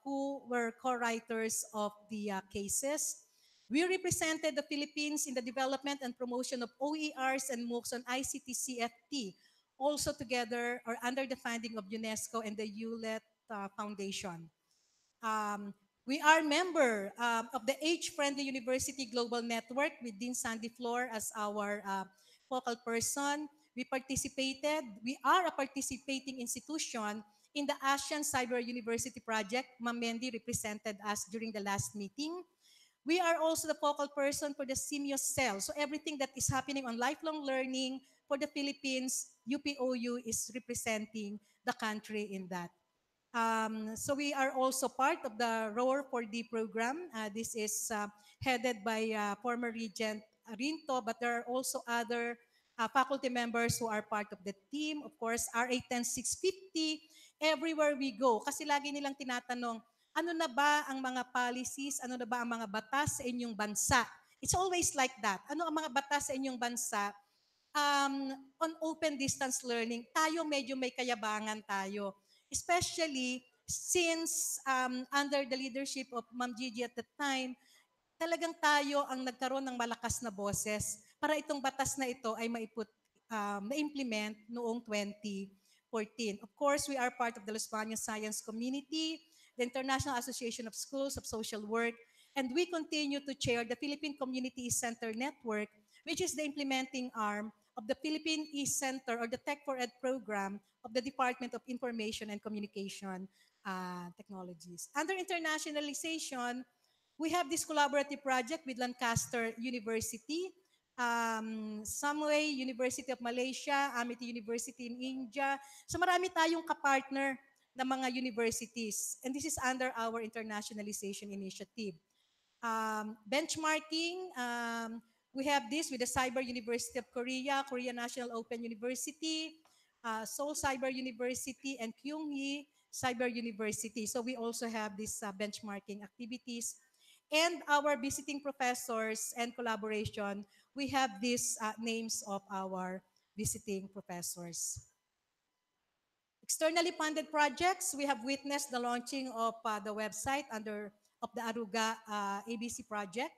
who were co-writers of the cases. We represented the Philippines in the development and promotion of OERs and MOOCs on ICT CFT, also together or under the funding of UNESCO and the ULET Foundation. Um, we are member of the Age-Friendly University Global Network with Dean Sandy Floor as our focal person. We are a participating institution in the Asian Cyber University Project. Ma'am Mendy represented us during the last meeting. We are also the focal person for the CIMIO cell. So everything that is happening on lifelong learning for the Philippines, UPOU is representing the country in that. So we are also part of the ROAR 4D program. This is headed by former Regent Rinto, but there are also other faculty members who are part of the team. Of course, RA 10650, everywhere we go. Kasi lagi nilang tinatanong, ano na ba ang mga policies, ano na ba ang mga batas sa inyong bansa? It's always like that. Ano ang mga batas sa inyong bansa? On open distance learning, tayo medyo may kayabangan tayo. Especially since under the leadership of Ma'am Gigi at the time, talagang tayo ang nagkaroon ng malakas na boses para itong batas na ito ay ma-implement noong 2014. Of course, we are part of the Los Baños Science Community, the International Association of Schools of Social Work, and we continue to chair the Philippine Community Center Network, which is the implementing arm of the Philippine E-Center or the Tech for Ed program of the Department of Information and Communication Technologies. Under internationalization, we have this collaborative project with Lancaster University, Samway University of Malaysia, Amity University in India. So marami tayong kapartner na mga universities. And this is under our internationalization initiative. Benchmarking, we have this with the Cyber University of Korea, Korea National Open University, Seoul Cyber University, and Kyunghee Cyber University. So we also have these benchmarking activities. And our visiting professors and collaboration, we have these names of our visiting professors. Externally funded projects, we have witnessed the launching of the website under of the Aruga ABC project.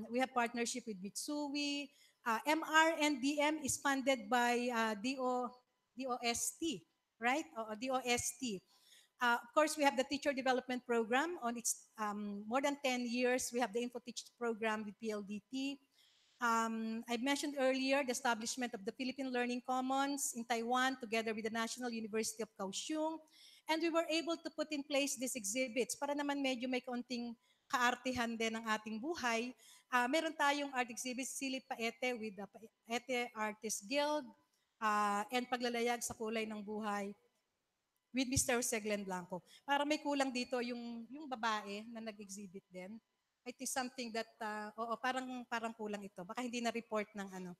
We have partnership with Mitsui. MRNDM is funded by DOST, right? DOST. Of course, we have the teacher development program on its more than 10 years. We have the InfoTeach program with PLDT. I mentioned earlier the establishment of the Philippine Learning Commons in Taiwan together with the National University of Kaohsiung. And we were able to put in place these exhibits para naman medyo may kaunting kaartihan din ng ating buhay. Meron tayong art exhibits, Silip Paete with the Paete Artist Guild and Paglalayag sa Kulay ng Buhay with Mr. Seglen Blanco. Para may kulang dito yung babae na nag-exhibit din. It is something that, parang kulang ito. Baka hindi na-report ng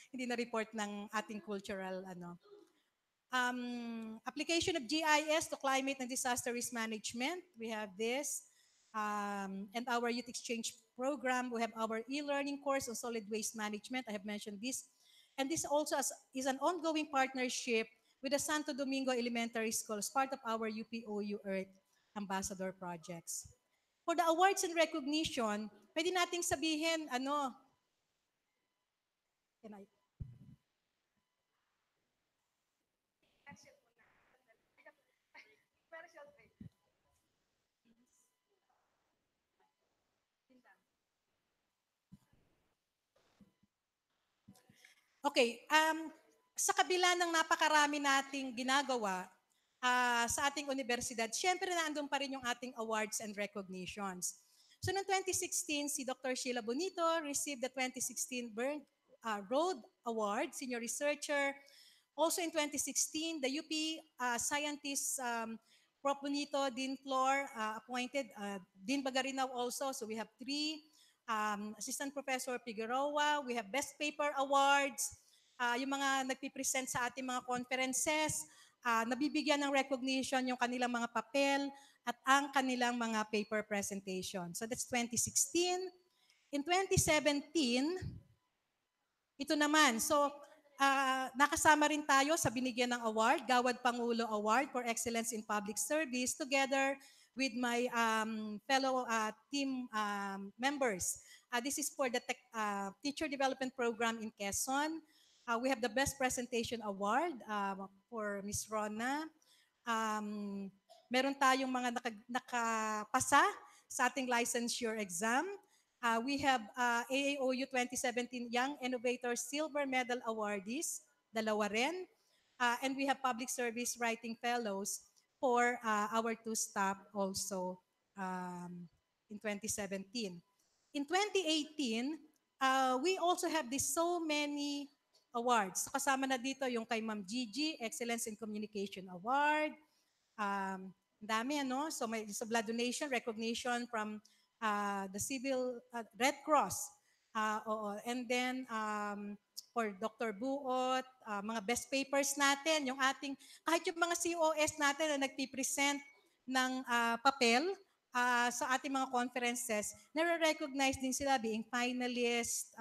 hindi na-report ng ating cultural application of GIS to climate and disaster risk management. We have this. And our youth exchange program. We have our e-learning course on solid waste management. I have mentioned this. And this also is an ongoing partnership with the Santo Domingo Elementary School as part of our UPOU Earth Ambassador projects. For the awards and recognition, pwede nating sabihin, can I, okay, sa kabila ng napakarami nating ginagawa sa ating universidad, syempre naandun pa rin yung ating awards and recognitions. So noong 2016, si Dr. Sheila Bonito received the 2016 Byrne Road Award, Senior Researcher. Also in 2016, the UP scientist Prof. Bonito, Dean Flor, appointed. Dean Bagarinaw also. So we have three. Assistant Professor Figueroa. We have Best Paper Awards. Yung mga nagpipresent sa ating mga conferences, nabibigyan ng recognition yung kanilang mga papel at ang kanilang mga paper presentation. So that's 2016. In 2017, ito naman. So, nakasama rin tayo sa binigyan ng award, Gawad Pangulo Award for Excellence in Public Service, together with my fellow team members. This is for the Teacher Development Program in Quezon. We have the Best Presentation Award for Ms. Rona. Meron tayong mga nakapasa sa ating licensure exam. We have AAOU 2017 Young Innovator Silver Medal Awardees, dalawa rin. And we have Public Service Writing Fellows for our two staff also in 2017. In 2018, we also have this so many awards. So kasama na dito yung kay Ma'am Gigi, Excellence in Communication Award. Dami ano? So may sa blood donation, recognition from the Civil Red Cross. Oo. And then for Dr. Buot, mga best papers natin, yung ating, kahit yung mga COS natin na nagpipresent ng papel sa ating mga conferences, nare-recognize din sila being finalists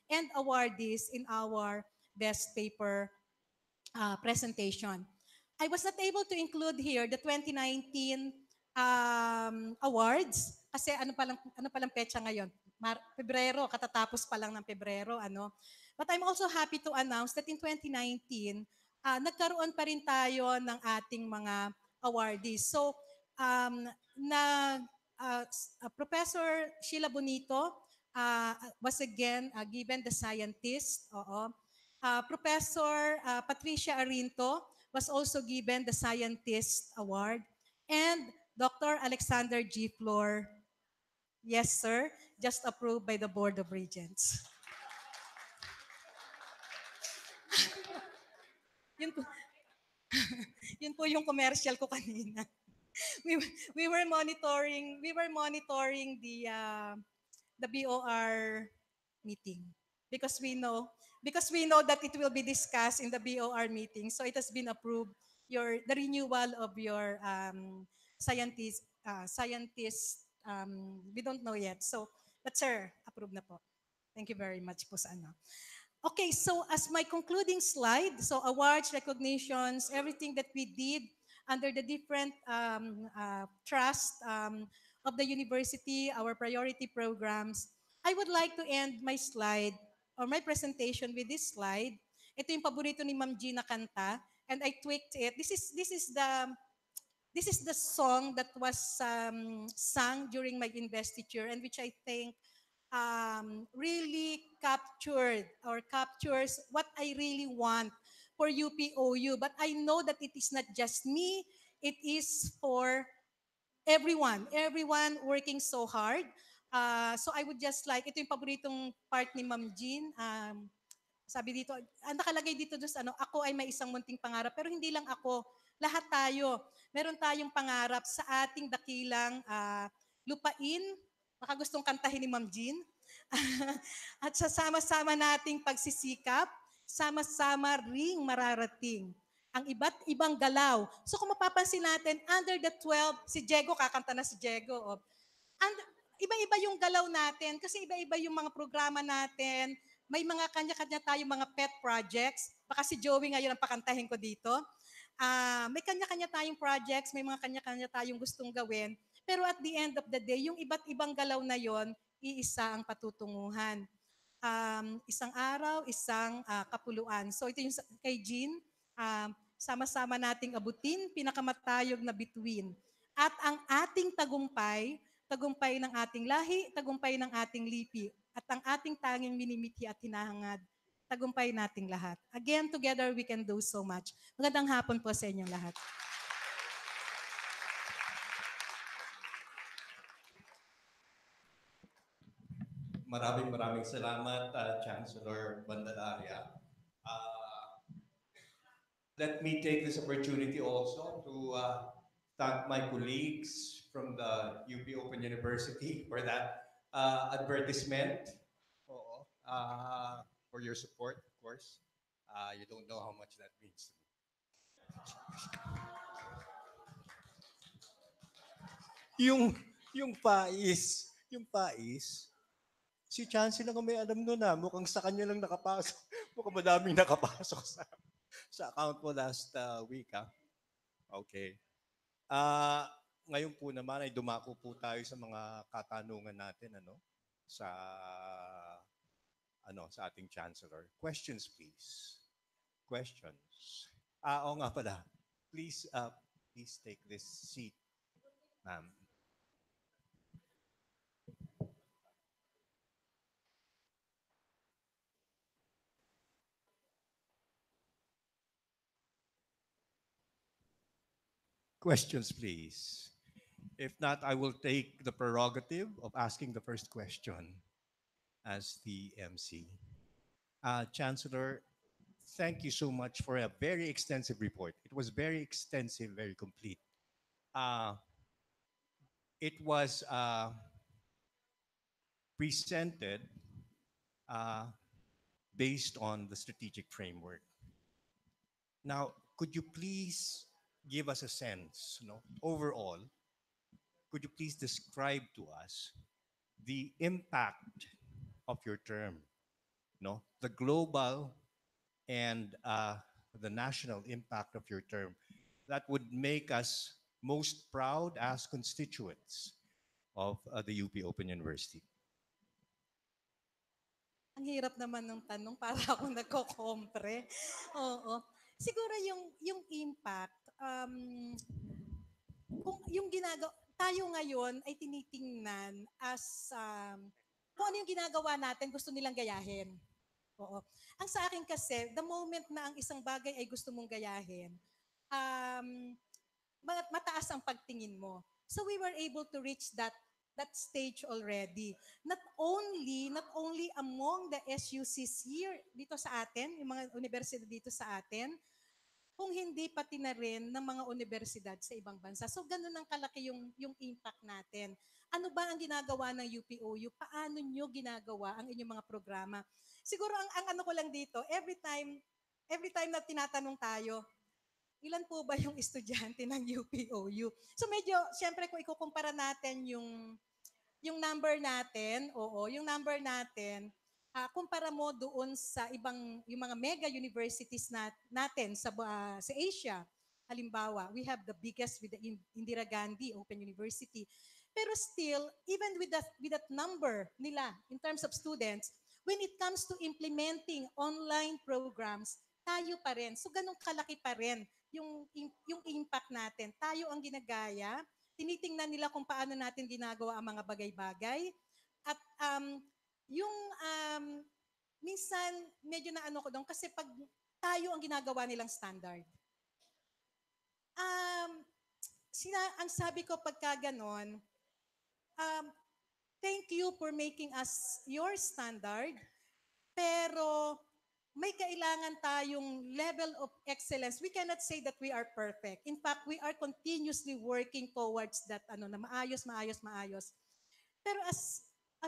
and awardees in our best paper presentation. I was not able to include here the 2019 awards kasi ano palang petsa ngayon? Pebrero, katatapos pa lang ng Pebrero, ano. But I'm also happy to announce that in 2019, nagkaroon pa rin tayo ng ating mga awardees. So, Professor Sheila Bonito was again given the scientist. Oo. Professor Patricia Arinto was also given the Scientist Award. And Dr. Alexander G. Flor, yes sir, just approved by the Board of Regents. yun, po, yun po yung commercial ko kanina. we were monitoring the BOR meeting because we know that it will be discussed in the BOR meeting. So it has been approved, the renewal of your scientist, we don't know yet. So, but sir, approved na po. Thank you very much po sa ano. Okay, so as my concluding slide, so awards, recognitions, everything that we did under the different trust of the university, our priority programs, I would like to end my slide or my presentation with this slide. Ito yung paborito ni Ma'am Gina kanta, and I tweaked it. This is the song that was sung during my investiture, and which I think really captures what I really want for UPOU. But I know that it is not just me, it is for everyone working so hard. So I would just like, ito yung paboritong part ni Ma'am Jean. Sabi dito, nakalagay dito dus ako ay may isang munting pangarap, pero hindi lang ako, lahat tayo. Meron tayong pangarap sa ating dakilang lupain. Baka gustong kantahin ni Ma'am Jean. At sa sama-sama nating pagsisikap, sama-sama ring mararating ang iba't ibang galaw. So kung mapapansin natin, under the 12, si Diego, kakanta na si Diego. And iba-iba yung galaw natin kasi iba-iba yung mga programa natin. May mga kanya-kanya tayong mga pet projects. Baka si Joey ngayon ang pakantahin ko dito. May kanya-kanya tayong projects, may mga kanya-kanya tayong gustong gawin. Pero at the end of the day, yung iba't ibang galaw na yon, iisa ang patutunguhan. Isang araw, isang kapuluan. So ito yung kay Jean, sama-sama nating abutin, pinakamatayog na bituin. At ang ating tagumpay, tagumpay ng ating lahi, tagumpay ng ating lipi, at ang ating tanging minimiti at hinahangad, tagumpay nating lahat. Again, together we can do so much. Magandang hapon po sa inyong lahat. Maraming salamat, Chancellor Bandalaria. Let me take this opportunity also to thank my colleagues from the UP Open University for that advertisement. Oo. For your support, of course. You don't know how much that means to me. Yung, yung pais, si Chancellor ang may alam nun na mukhang sa kanya lang nakapasok. Mukhang madaming nakapasok sa account mo last week. Okay. Ngayon po naman ay dumako po tayo sa mga katanungan natin sa sa ating Chancellor. Questions please. Questions. Oo nga pala. Please take this seat, ma'am. Questions, please. If not, I will take the prerogative of asking the first question as the MC. Chancellor, thank you so much for a very extensive report. It was very extensive, very complete. It was presented based on the strategic framework. Now, could you please give us a sense, overall, could you please describe to us the impact of your term, the global and the national impact of your term that would make us most proud as constituents of the UP Open University? Ang hirap naman ng tanong para akong nagko-compre. Oo. Siguro yung impact, kung yung tayo ngayon ay tinitingnan as kung ano yung ginagawa natin, gusto nilang gayahin. Oo. Ang sa akin kasi, the moment na ang isang bagay ay gusto mong gayahin, mataas ang pagtingin mo. So we were able to reach that stage already. Not only among the SUCs here dito sa atin, yung mga universidad dito sa atin, kung hindi pati na rin ng mga universidad sa ibang bansa. So ganun ang kalaki yung impact natin. Ano ba ang ginagawa ng UPOU? Paano nyo ginagawa ang inyong mga programa? Siguro ang ano ko lang dito, every time na tinatanong tayo, ilan po ba yung estudyante ng UPOU? So medyo, syempre kung ikukumpara natin yung number natin, yung number natin, kumpara mo doon sa yung mga mega universities natin sa Asia. Halimbawa, we have the biggest with the Indira Gandhi Open University. Pero still, even with that number nila in terms of students, when it comes to implementing online programs, tayo pa rin. So ganun kalaki pa rin yung impact natin. Tayo ang ginagaya, tinitingnan nila kung paano natin ginagawa ang mga bagay-bagay. At minsan medyo na ano ko doon kasi pag tayo ang ginagawa nilang standard. Ang sabi ko pagka ganon, thank you for making us your standard, pero may kailangan tayong level of excellence. We cannot say that we are perfect. In fact, we are continuously working towards that na maayos. Pero as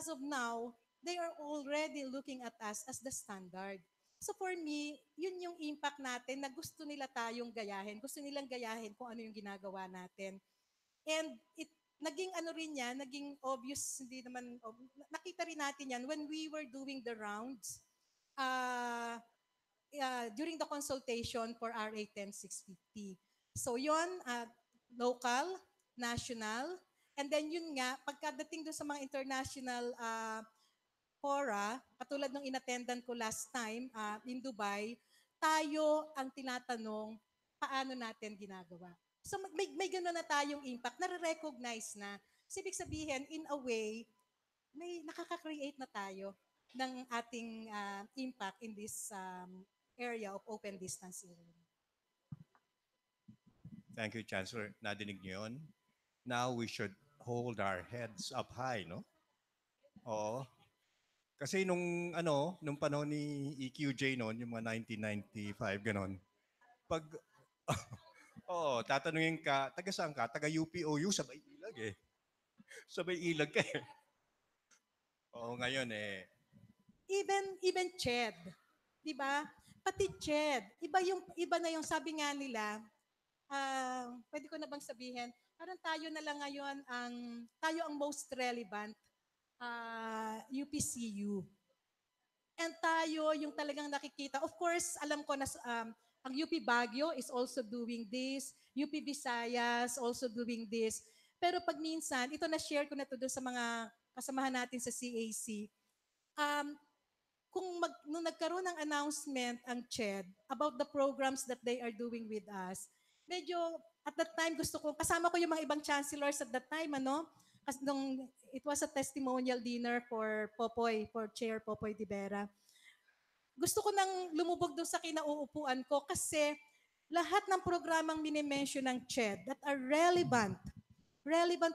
of now, they are already looking at us as the standard. So for me, yun yung impact natin na gusto nila tayong gayahin. Gusto nilang gayahin kung ano yung ginagawa natin. And it naging ano rin yan, naging obvious, hindi naman, nakita rin natin yan when we were doing the rounds uh, during the consultation for RA 10650. So yon, local, national, and then yun nga, pagkadating doon sa mga international fora, katulad ng inattendan ko last time in Dubai, tayo ang tinatanong paano natin ginagawa. So may gano'n na tayong impact, nare-recognize na. So, ibig sabihin, in a way, may nakaka-create na tayo ng ating impact in this area of open distance learning. Thank you, Chancellor. Nadinig niyo yun? Now we should hold our heads up high, no? Oo. Kasi nung panahon ni EQJ noon, yung mga 1995, ganon, pag, tatanungin ka, taga saan ka? Taga UPOU, sabay ilag eh. Sabay ilag ka eh. Oo, ngayon eh. Even CHED, 'di ba? Pati CHED, iba na yung sabi nga nila, pwede ko na bang sabihin, parang tayo na lang ngayon tayo ang most relevant UPCU. And tayo yung talagang nakikita. Of course, alam ko na ang UP Baguio is also doing this, UP Visayas also doing this. Pero pag minsan, ito na-share ko na to doon sa mga kasamahan natin sa CAC. Nung nagkaroon ng announcement ang CHED about the programs that they are doing with us, medyo at that time gusto ko, kasama ko yung mga ibang chancellors at that time, kasi it was a testimonial dinner for Popoy, for Chair Popoy Di Vera. Gusto ko nang lumubog doon sa kinauupuan ko kasi lahat ng programang minimension ng CHED that are relevant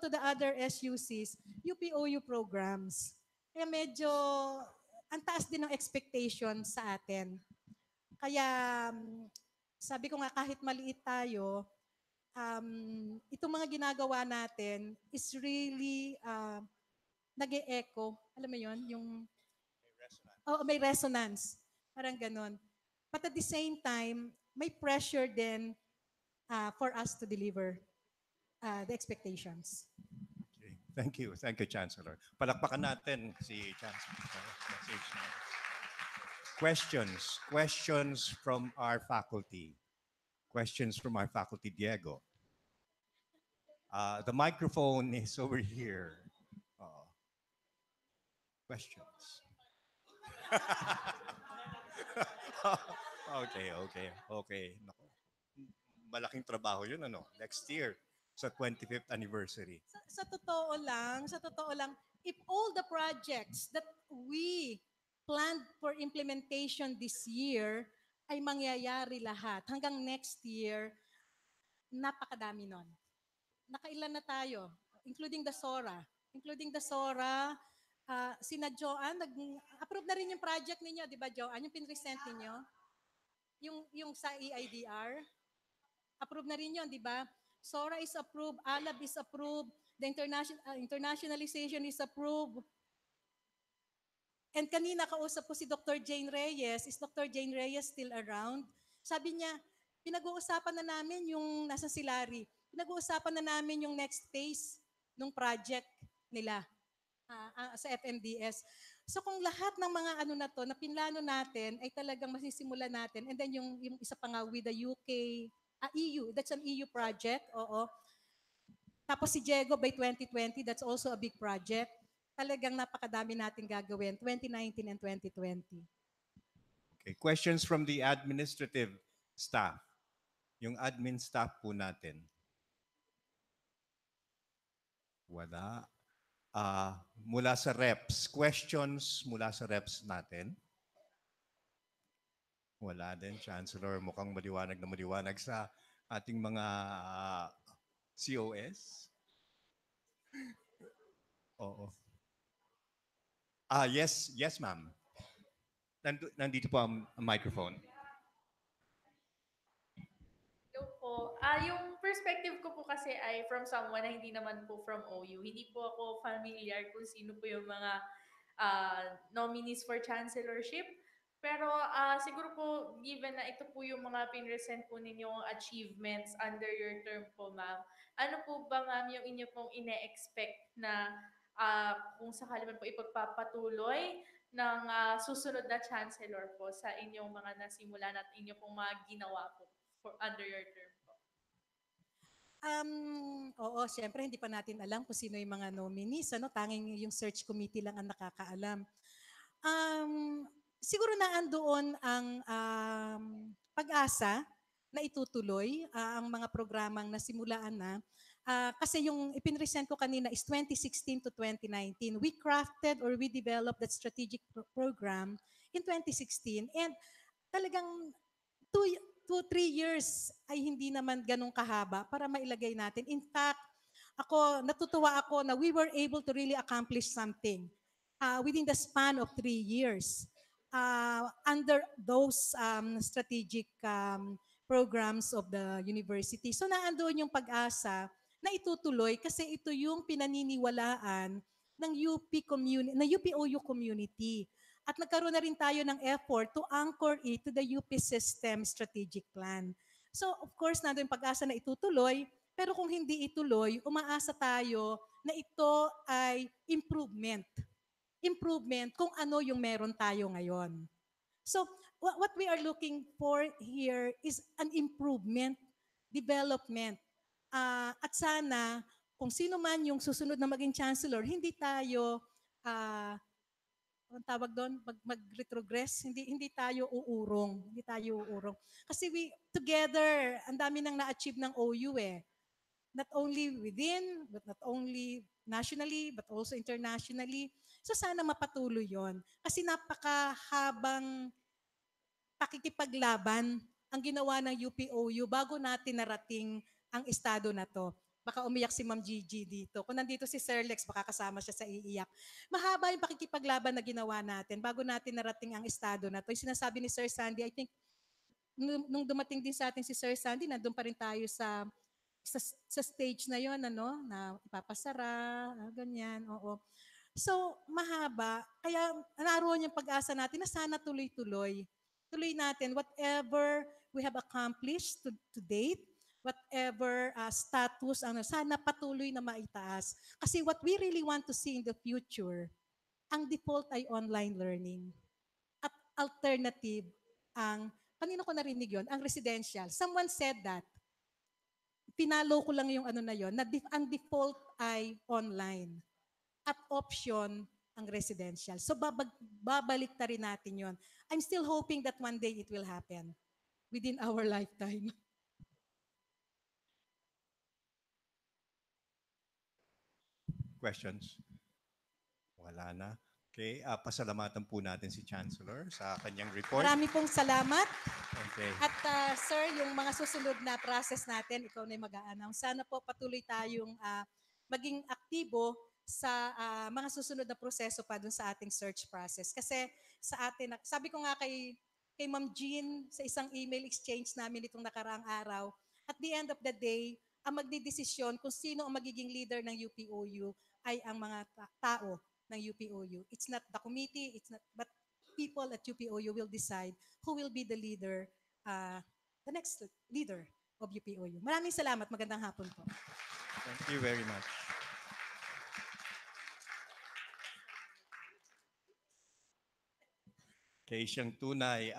to the other SUCs, UPOU programs. Kaya medyo ang taas din ng expectation sa atin. Kaya sabi ko nga kahit maliit tayo, itong mga ginagawa natin is really nag-e-echo. Alam mo yon, yung may resonance. Parang ganon. But at the same time, may pressure din for us to deliver the expectations. Okay. Thank you, Chancellor. Palakpakan natin si Chancellor. Questions from our faculty. Questions from our faculty, Diego. The microphone is over here. Questions. Okay. Nako. Malaking trabaho yun, next year sa 25th anniversary. Sa totoo lang, if all the projects that we planned for implementation this year ay mangyayari lahat hanggang next year, napakadami nun. Nakailan na tayo, including the SORA. Sina Joanne, approve na rin yung project ninyo, di ba Joanne? Yung pinresent ninyo? Yung sa EIDR? Approve na rin yun, di ba? SORA is approved, ALAB is approved, the internationalization is approved. And kanina kausap ko si Dr. Jane Reyes. Is Dr. Jane Reyes still around? Sabi niya, pinag-uusapan na namin yung nasa Silari. Pinag-uusapan na namin yung next phase ng project nila sa FMDS. So kung lahat ng mga na to, na pinlano natin, ay talagang masisimulan natin. And then yung isa pa nga with the UK, EU, that's an EU project, oo. Tapos si Diego by 2020, that's also a big project. Talagang napakadami natin gagawin, 2019 and 2020. Okay, questions from the administrative staff. Yung admin staff po natin. Wala. Mula sa reps. Questions mula sa reps natin. Wala din, Chancellor. Mukhang maliwanag sa ating mga COS. Oo. Yes, ma'am. Nandito po ang microphone. Po. Yung perspective ko po kasi ay from someone na hindi naman po from OU. Hindi po ako familiar kung sino po yung mga nominees for chancellorship. Pero siguro po, given na ito po yung mga pinresent po ninyong achievements under your term po, ma'am, ano po ba, ma'am, yung inyo pong ine-expect na kung sakali man po ipagpapatuloy ng susunod na chancellor po sa inyong mga nasimulan at inyo pong mga ginawa po under your term po? Oo, siyempre hindi pa natin alam kung sino yung mga nominees. Ano, tanging yung search committee lang ang nakakaalam. Siguro na andoon ang pag-asa na itutuloy ang mga programang nasimulaan na. Kasi yung ipinresent ko kanina is 2016 to 2019. We crafted or we developed that strategic program in 2016. And talagang 2, 3 years ay hindi naman ganun kahaba para mailagay natin. In fact, natutuwa ako na we were able to really accomplish something within the span of 3 years under those strategic programs of the university. So naandoon yung pag-asa na itutuloy kasi ito yung pinaniniwalaan ng UP community, ng UPOU community. At nagkaroon na rin tayo ng effort to anchor it to the UP System Strategic Plan. So of course, nandoon yung pag-asa na itutuloy, pero kung hindi ituloy, umaasa tayo na ito ay improvement. Improvement kung ano yung meron tayo ngayon. So what we are looking for here is an improvement, development. At sana, kung sino man yung susunod na maging chancellor, hindi tayo ang tawag doon, mag-retrogress, hindi tayo uurong. Hindi tayo uurong. Kasi we, together, ang dami nang na-achieve ng OU eh. Not only within, but not only nationally, but also internationally. So sana mapatuloy yon. Kasi napakahabang pakikipaglaban ang ginawa ng UPOU bago natin narating ang estado na to. Baka umiyak si Ma'am Gigi dito. Kung nandito si Sir Lex, baka kasama siya sa iiyak. Mahaba yung pakikipaglaban na ginawa natin bago natin narating ang estado na to. Yung sinasabi ni Sir Sandy, I think, nung dumating din sa atin si Sir Sandy, nandun pa rin tayo sa stage na yon, ano, na ipapasara, ganyan, oo. So, mahaba. Kaya naroon yung pag-asa natin na sana tuloy-tuloy. Tuloy natin whatever we have accomplished to date, whatever status, sana patuloy na maitaas. Kasi what we really want to see in the future, ang default ay online learning. At alternative, kanino ko narinig yon, ang residential. Someone said that. Pinalo ko lang yung ano na yon, na ang default ay online at option ang residential. So babalik ta rin natin yon. I'm still hoping that one day it will happen within our lifetime. Questions? Wala na. Okay, pasalamatan po natin si Chancellor sa kanyang report. Marami pong salamat. Okay. At sir, yung mga susunod na process natin, ikaw na yung mag-a-announce. Sana po patuloy tayong maging aktibo sa mga susunod na proseso pa dun sa ating search process. Kasi sa atin, sabi ko nga kay Ma'am Jean sa isang email exchange namin itong nakaraang araw, at the end of the day, ang magdidesisyon kung sino ang magiging leader ng UPOU ay ang mga tao ng UPOU. It's not the committee, but people at UPOU will decide who will be the leader, the next leader of UPOU. Maraming salamat. Magandang hapon po. Thank you very much. Okay, siyang tunay.